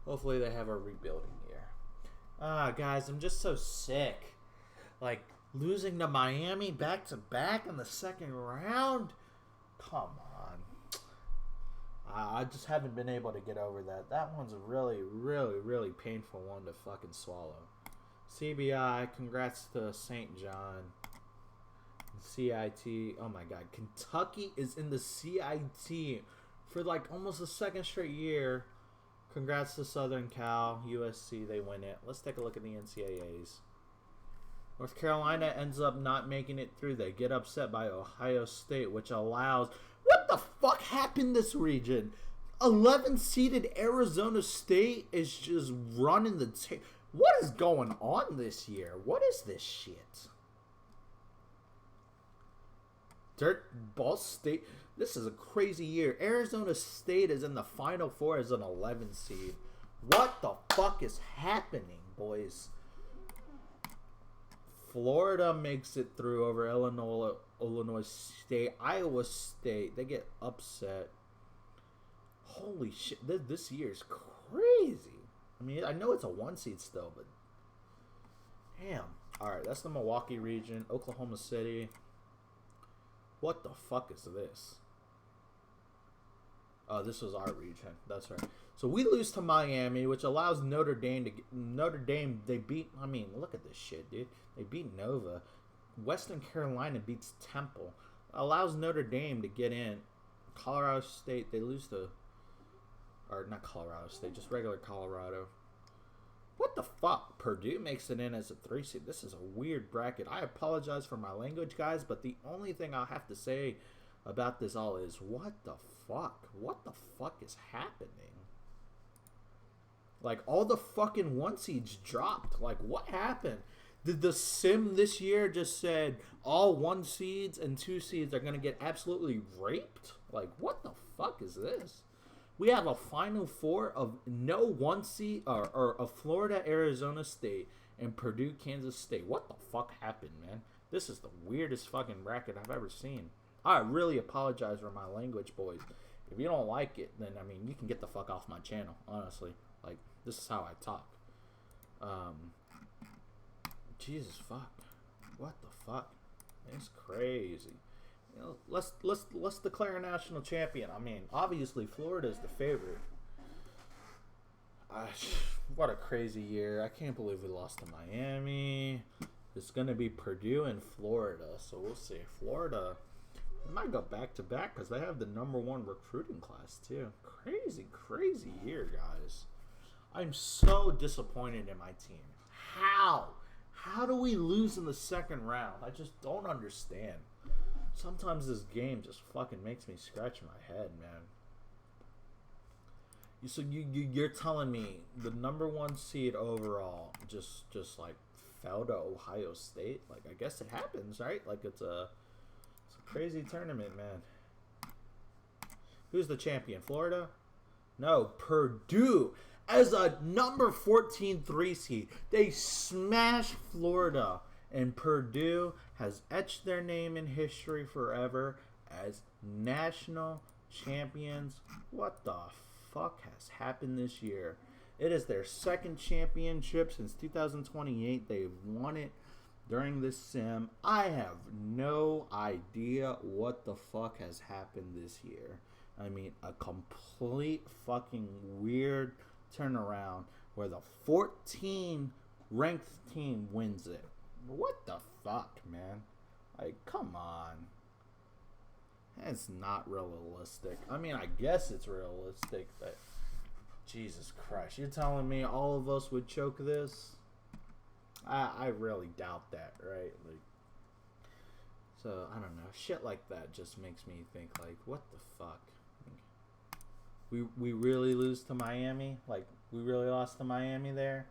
Hopefully they have a rebuilding year. Guys, I'm just so sick. Like, losing to Miami back-to-back in the second round? Come on. I just haven't been able to get over that. That one's a really painful one to fucking swallow. CBI, congrats to St. John. CIT, oh my God. Kentucky is in the CIT for like almost a second straight year. Congrats to Southern Cal, USC, they win it. Let's take a look at the NCAAs. North Carolina ends up not making it through. They get upset by Ohio State, which allows... What the fuck happened this region? 11-seeded Arizona State is just running the tape. What is going on this year? What is this shit? Dirtball State. This is a crazy year. Arizona State is in the Final Four as an 11 seed. What the fuck is happening, boys? Florida makes it through over Illinois State. Iowa State, they get upset. Holy shit. This year is crazy. I mean, I know it's a 1 seed still, but damn. Alright, that's the Milwaukee region. Oklahoma City. What the fuck is this? Oh, this was our region. That's right. So we lose to Miami, which allows Notre Dame to get... Notre Dame, they beat... I mean, look at this shit, dude. They beat Nova. Western Carolina beats Temple. Allows Notre Dame to get in. Colorado State, they lose to... Or not Colorado State, just regular Colorado. What the fuck? Purdue makes it in as a 3 seed. This is a weird bracket. I apologize for my language, guys, but the only thing I'll have to say about this all is, what the fuck? What the fuck is happening? Like, all the fucking 1 seeds dropped. Like, what happened? Did the sim this year just said all 1 seeds and 2 seeds are going to get absolutely raped? Like, what the fuck is this? We have a Final Four of no 1 seed, or a Florida, Arizona State, and Purdue, Kansas State. What the fuck happened, man? This is the weirdest fucking bracket I've ever seen. I really apologize for my language, boys. If you don't like it, then, I mean, you can get the fuck off my channel, honestly. Like, this is how I talk. Jesus fuck. What the fuck? It's crazy. You know, let's declare a national champion. I mean, obviously Florida is the favorite. What a crazy year. I can't believe we lost to Miami. It's going to be Purdue and Florida, so we'll see. Florida, they might go back-to-back because they have the #1 recruiting class, too. Crazy year, guys. I'm so disappointed in my team. How? How do we lose in the second round? I just don't understand. Sometimes this game just fucking makes me scratch my head, man. So you're telling me the #1 seed overall just like fell to Ohio State. Like, I guess it happens, right? Like, it's a crazy tournament, man. Who's the champion? Florida? No, Purdue. As a number 14 3 seed, they smashed Florida. And Purdue has etched their name in history forever as national champions. What the fuck has happened this year? It is their second championship since 2028. They've won it during this sim. I have no idea what the fuck has happened this year. I mean, a complete fucking weird turnaround where the 14 ranked team wins it. What the fuck, man? Like, come on. It's not realistic. I mean, I guess it's realistic, but Jesus Christ. You're telling me all of us would choke this? I really doubt that, right? Like, so, I don't know. Shit like that just makes me think, like, what the fuck? We really lose to Miami? Like, we really lost to Miami there?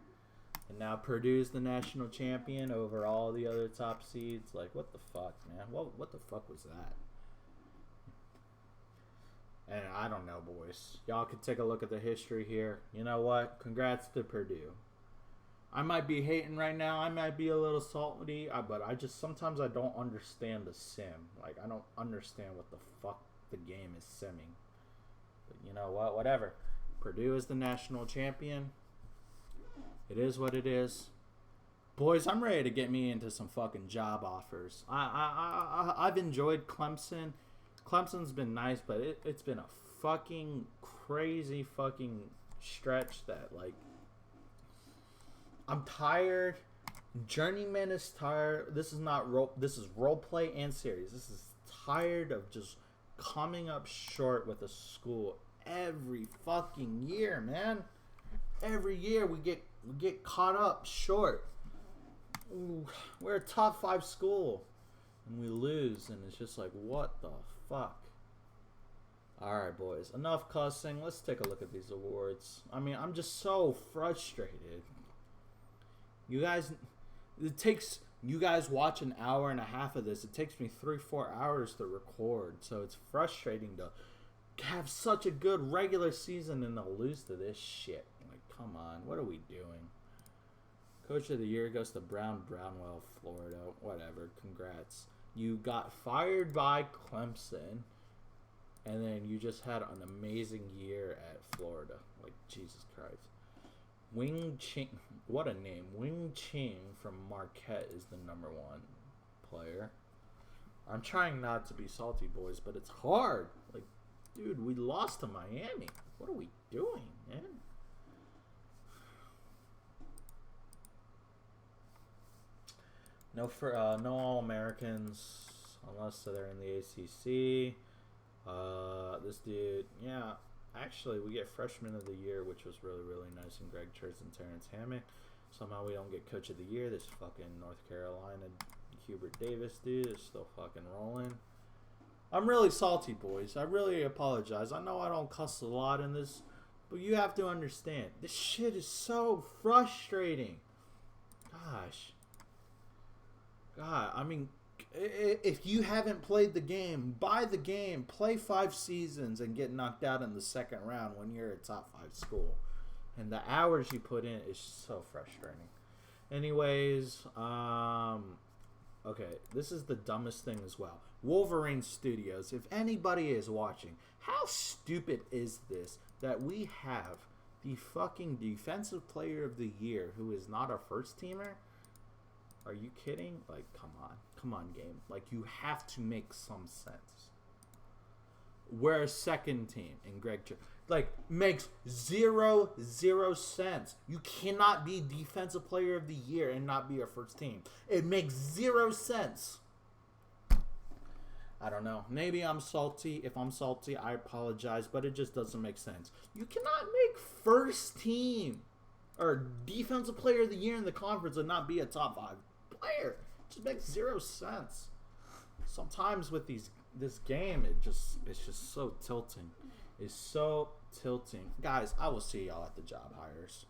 And now Purdue's the national champion over all the other top seeds? Like, what the fuck, man? What the fuck was that? And I don't know, boys. Y'all can take a look at the history here. You know what? Congrats to Purdue. I might be hating right now. I might be a little salty. But sometimes I don't understand the sim. Like, I don't understand what the fuck the game is simming. But you know what? Whatever. Purdue is the national champion. It is what it is. Boys, I'm ready to get me into some fucking job offers. I've enjoyed Clemson. Clemson's been nice, but it's been a fucking crazy fucking stretch that, like, I'm tired. Journeyman is tired. This is role play and series. This is tired of just coming up short with a school every fucking year, man. Every year we get caught up short. Ooh, we're a top 5 school and we lose, and it's just like, what the fuck? Alright, boys, enough cussing. Let's take a look at these awards. I mean, I'm just so frustrated. You guys, it takes you guys watch an hour and a half of this. It takes me 3-4 hours to record, so it's frustrating to have such a good regular season and to lose to this shit. Like, come on, what are we doing? Coach of the Year goes to Brownwell, Florida. Whatever, congrats. You got fired by Clemson, and then you just had an amazing year at Florida. Like, Jesus Christ. Wing Ching, what a name. Wing Ching from Marquette is the #1 player. I'm trying not to be salty, boys, but it's hard. Like, dude, we lost to Miami. What are we doing, man? No All-Americans unless they're in the ACC. This dude, yeah. Actually, we get Freshman of the Year, which was really, really nice, in Greg Church and Terrence Hammock. Somehow we don't get Coach of the Year. This fucking North Carolina Hubert Davis dude is still fucking rolling. I'm really salty, boys. I really apologize. I know I don't cuss a lot in this, but you have to understand. This shit is so frustrating. Gosh. God, I mean, if you haven't played the game, buy the game, play 5 seasons, and get knocked out in the second round when you're a top 5 school. And the hours you put in is so frustrating. Anyways, okay, this is the dumbest thing as well. Wolverine Studios, if anybody is watching, how stupid is this that we have the fucking Defensive Player of the Year who is not a first teamer? Are you kidding? Like, come on, game. Like, you have to make some sense. We're a second team in Greg Church. Like, makes zero sense. You cannot be Defensive Player of the Year and not be a first team. It makes 0 sense. I don't know. Maybe I'm salty. If I'm salty, I apologize, but it just doesn't make sense. You cannot make first team or Defensive Player of the Year in the conference and not be a top 5 player. It just makes 0 sense. Sometimes with this game, it's just so tilting. It's so tilting. Guys, I will see y'all at the job hires.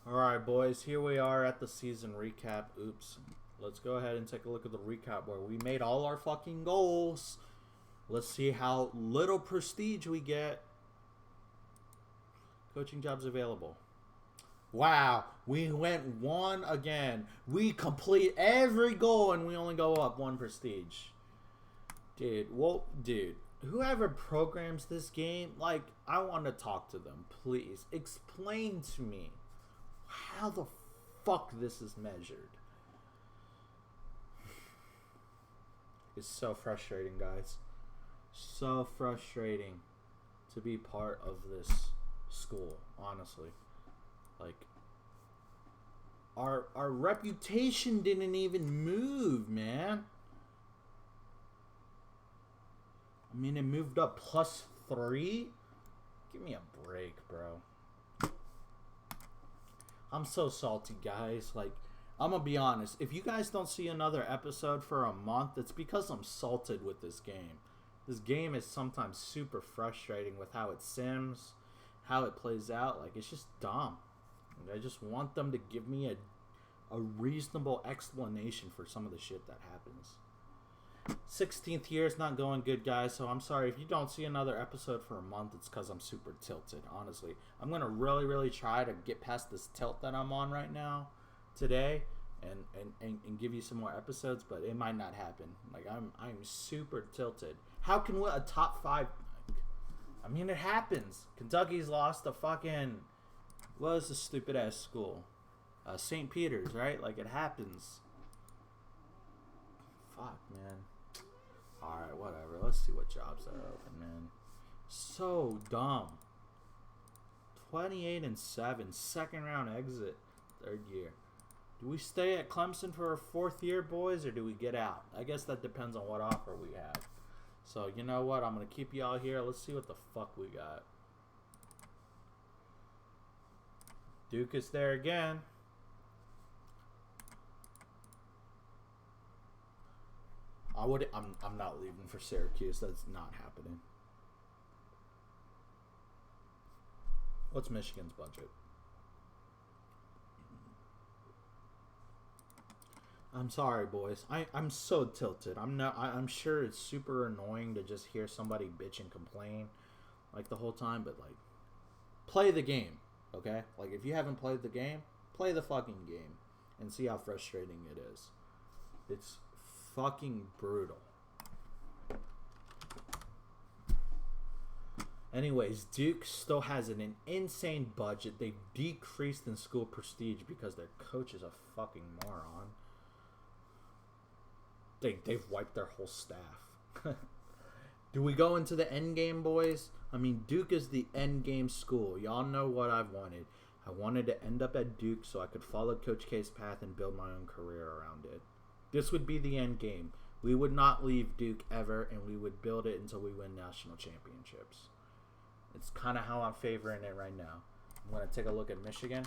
All right, boys, here we are at the season recap. Oops. Let's go ahead and take a look at the recap where we made all our fucking goals. Let's see how little prestige we get. Coaching jobs available. Wow, we went 1 again. We complete every goal and we only go up 1 prestige. Dude, whoever programs this game, like, I want to talk to them. Please, explain to me how the fuck this is measured. It's so frustrating, guys. So frustrating to be part of this school, honestly. Like, our reputation didn't even move, man. I mean, it moved up +3. Give me a break, bro. I'm so salty, guys. Like, I'm gonna be honest. If you guys don't see another episode for a month, it's because I'm salted with this game. This game is sometimes super frustrating with how it sims, how it plays out. Like, it's just dumb. I just want them to give me a reasonable explanation for some of the shit that happens. 16th year is not going good, guys, so I'm sorry if you don't see another episode for a month. It's because I'm super tilted, honestly. I'm gonna really try to get past this tilt that I'm on right now today and give you some more episodes, but it might not happen. Like, I'm super tilted. How can a top 5? I mean, it happens. Kentucky's lost to fucking, what is the stupid ass school? St. Peter's, right? Like, it happens. Fuck, man. Alright, whatever. Let's see what jobs are open, man. So dumb. 28-7. Second round exit. 3rd year. Do we stay at Clemson for our 4th year, boys, or do we get out? I guess that depends on what offer we have. So, you know what? I'm going to keep y'all here. Let's see what the fuck we got. Duke is there again. I'm not leaving for Syracuse. That's not happening. What's Michigan's budget? I'm sorry, boys. I'm so tilted. I'm sure it's super annoying to just hear somebody bitch and complain like the whole time, but like, play the game, okay? Like, if you haven't played the game, play the fucking game and see how frustrating it is. It's fucking brutal. Anyways, Duke still has an insane budget. They've decreased in school prestige because their coach is a fucking moron. They've wiped their whole staff. Do we go into the end game, boys? I mean, Duke is the end game school. Y'all know what I've wanted. I wanted to end up at Duke so I could follow Coach K's path and build my own career around it. This would be the end game. We would not leave Duke ever, and we would build it until we win national championships. It's kind of how I'm favoring it right now. I'm going to take a look at Michigan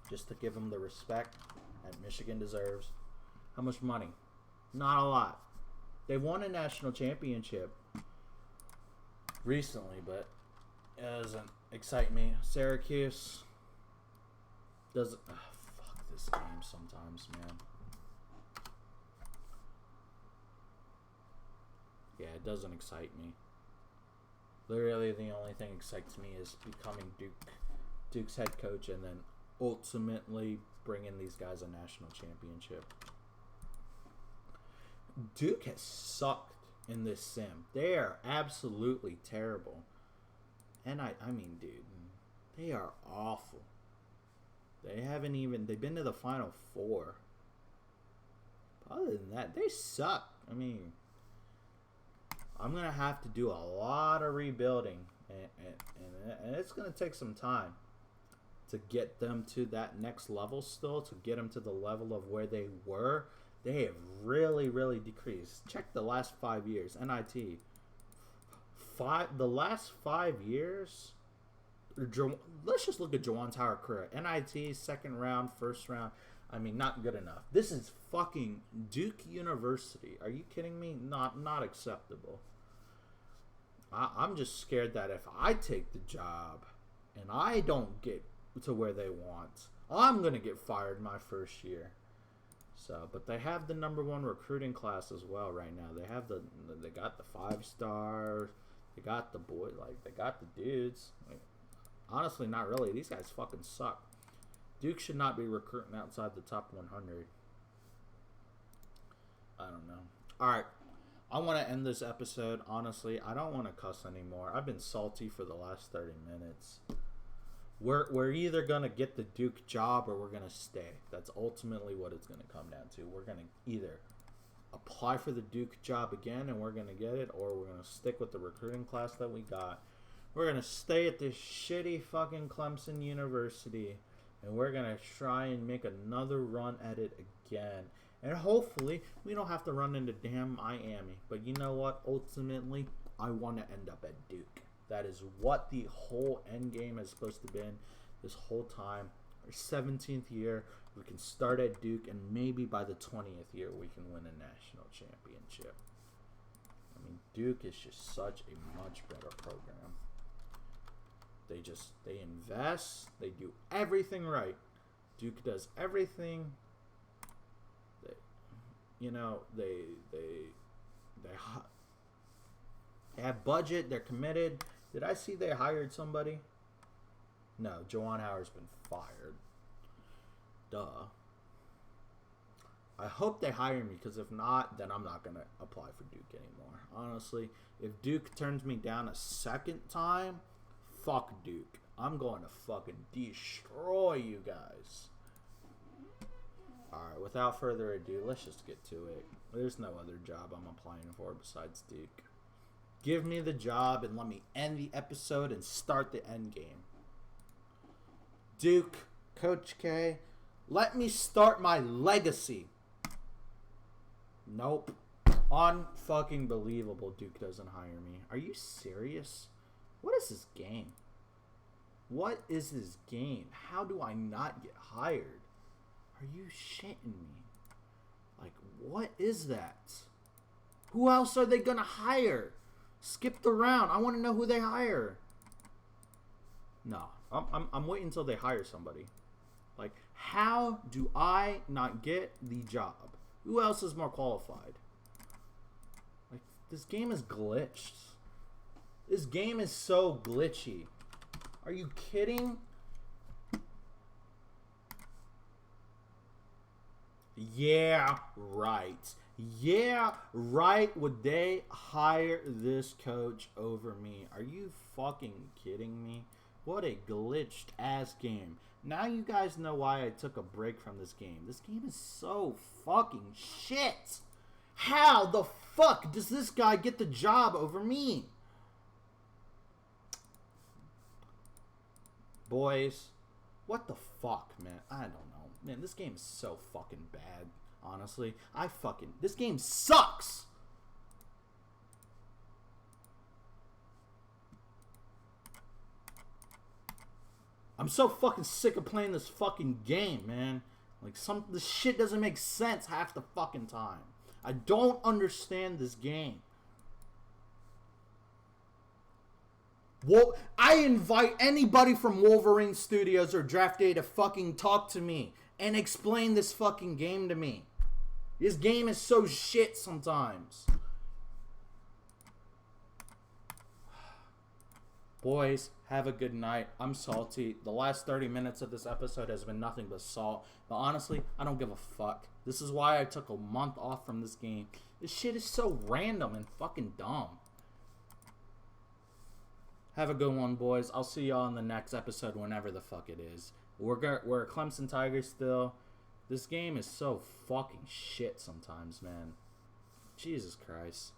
just to give them the respect that Michigan deserves. How much money? Not a lot. They won a national championship recently, but it doesn't excite me. Syracuse doesn't... fuck this game sometimes, man. Yeah, it doesn't excite me. Literally, the only thing excites me is becoming Duke's head coach and then ultimately bringing these guys a national championship. Duke has sucked in this sim. They are absolutely terrible. And I mean, dude, they are awful. They've been to the Final Four. Other than that, they suck. I mean, I'm going to have to do a lot of rebuilding, and it's going to take some time to get them to that next level still, to get them to the level of where they were. They have really decreased. Check the last 5 years. NIT. The last 5 years, let's just look at Jawan's Howard career. NIT, second round, first round. I mean, not good enough. This is fucking Duke University. Are you kidding me? Not acceptable. I'm just scared that if I take the job and I don't get to where they want. I'm going to get fired my first year. So, but they have the #1 recruiting class as well right now. They got the 5-stars. They got the boy, like, they got the dudes. Like, honestly, not really. These guys fucking suck. Duke should not be recruiting outside the top 100. I don't know. All right. I want to end this episode. Honestly, I don't want to cuss anymore. I've been salty for the last 30 minutes. We're either going to get the Duke job or we're going to stay. That's ultimately what it's going to come down to. We're going to either apply for the Duke job again and we're going to get it, or we're going to stick with the recruiting class that we got. We're going to stay at this shitty fucking Clemson University and we're going to try and make another run at it again. And hopefully we don't have to run into damn Miami. But you know what? Ultimately, I want to end up at Duke. That is what the whole end game is supposed to be this whole time. Our 17th year, we can start at Duke, and maybe by the 20th year, we can win a national championship. I mean, Duke is just such a much better program. They invest, they do everything right. Duke does everything. They have budget. They're committed. Did I see they hired somebody? No, Juwan Howard's been fired. Duh. I hope they hire me, because if not, then I'm not going to apply for Duke anymore. Honestly, if Duke turns me down a second time, fuck Duke. I'm going to fucking destroy you guys. Alright, without further ado, let's just get to it. There's no other job I'm applying for besides Duke. Give me the job and let me end the episode and start the end game. Duke, Coach K, let me start my legacy. Nope. Unfucking believable. Duke doesn't hire me. Are you serious? What is this game? What is this game? How do I not get hired? Are you shitting me? Like, what is that? Who else are they gonna hire? Skip the round. I want to know who they hire. No, I'm waiting until they hire somebody. Like, how do I not get the job? Who else is more qualified? Like, this game is glitched. This game is so glitchy. Are you kidding? Yeah, right. Yeah, right. Would they hire this coach over me? Are you fucking kidding me? What a glitched ass game. Now you guys know why I took a break from this game. This game is so fucking shit. How the fuck does this guy get the job over me? Boys, what the fuck, man? I don't know. Man, this game is so fucking bad. Honestly, this game sucks. I'm so fucking sick of playing this fucking game, man. Like, this shit doesn't make sense half the fucking time. I don't understand this game. Well, I invite anybody from Wolverine Studios or Draft Day to fucking talk to me and explain this fucking game to me. This game is so shit sometimes. Boys, have a good night. I'm salty. The last 30 minutes of this episode has been nothing but salt. But honestly, I don't give a fuck. This is why I took a month off from this game. This shit is so random and fucking dumb. Have a good one, boys. I'll see y'all in the next episode whenever the fuck it is. We're Clemson Tigers still. This game is so fucking shit sometimes, man. Jesus Christ.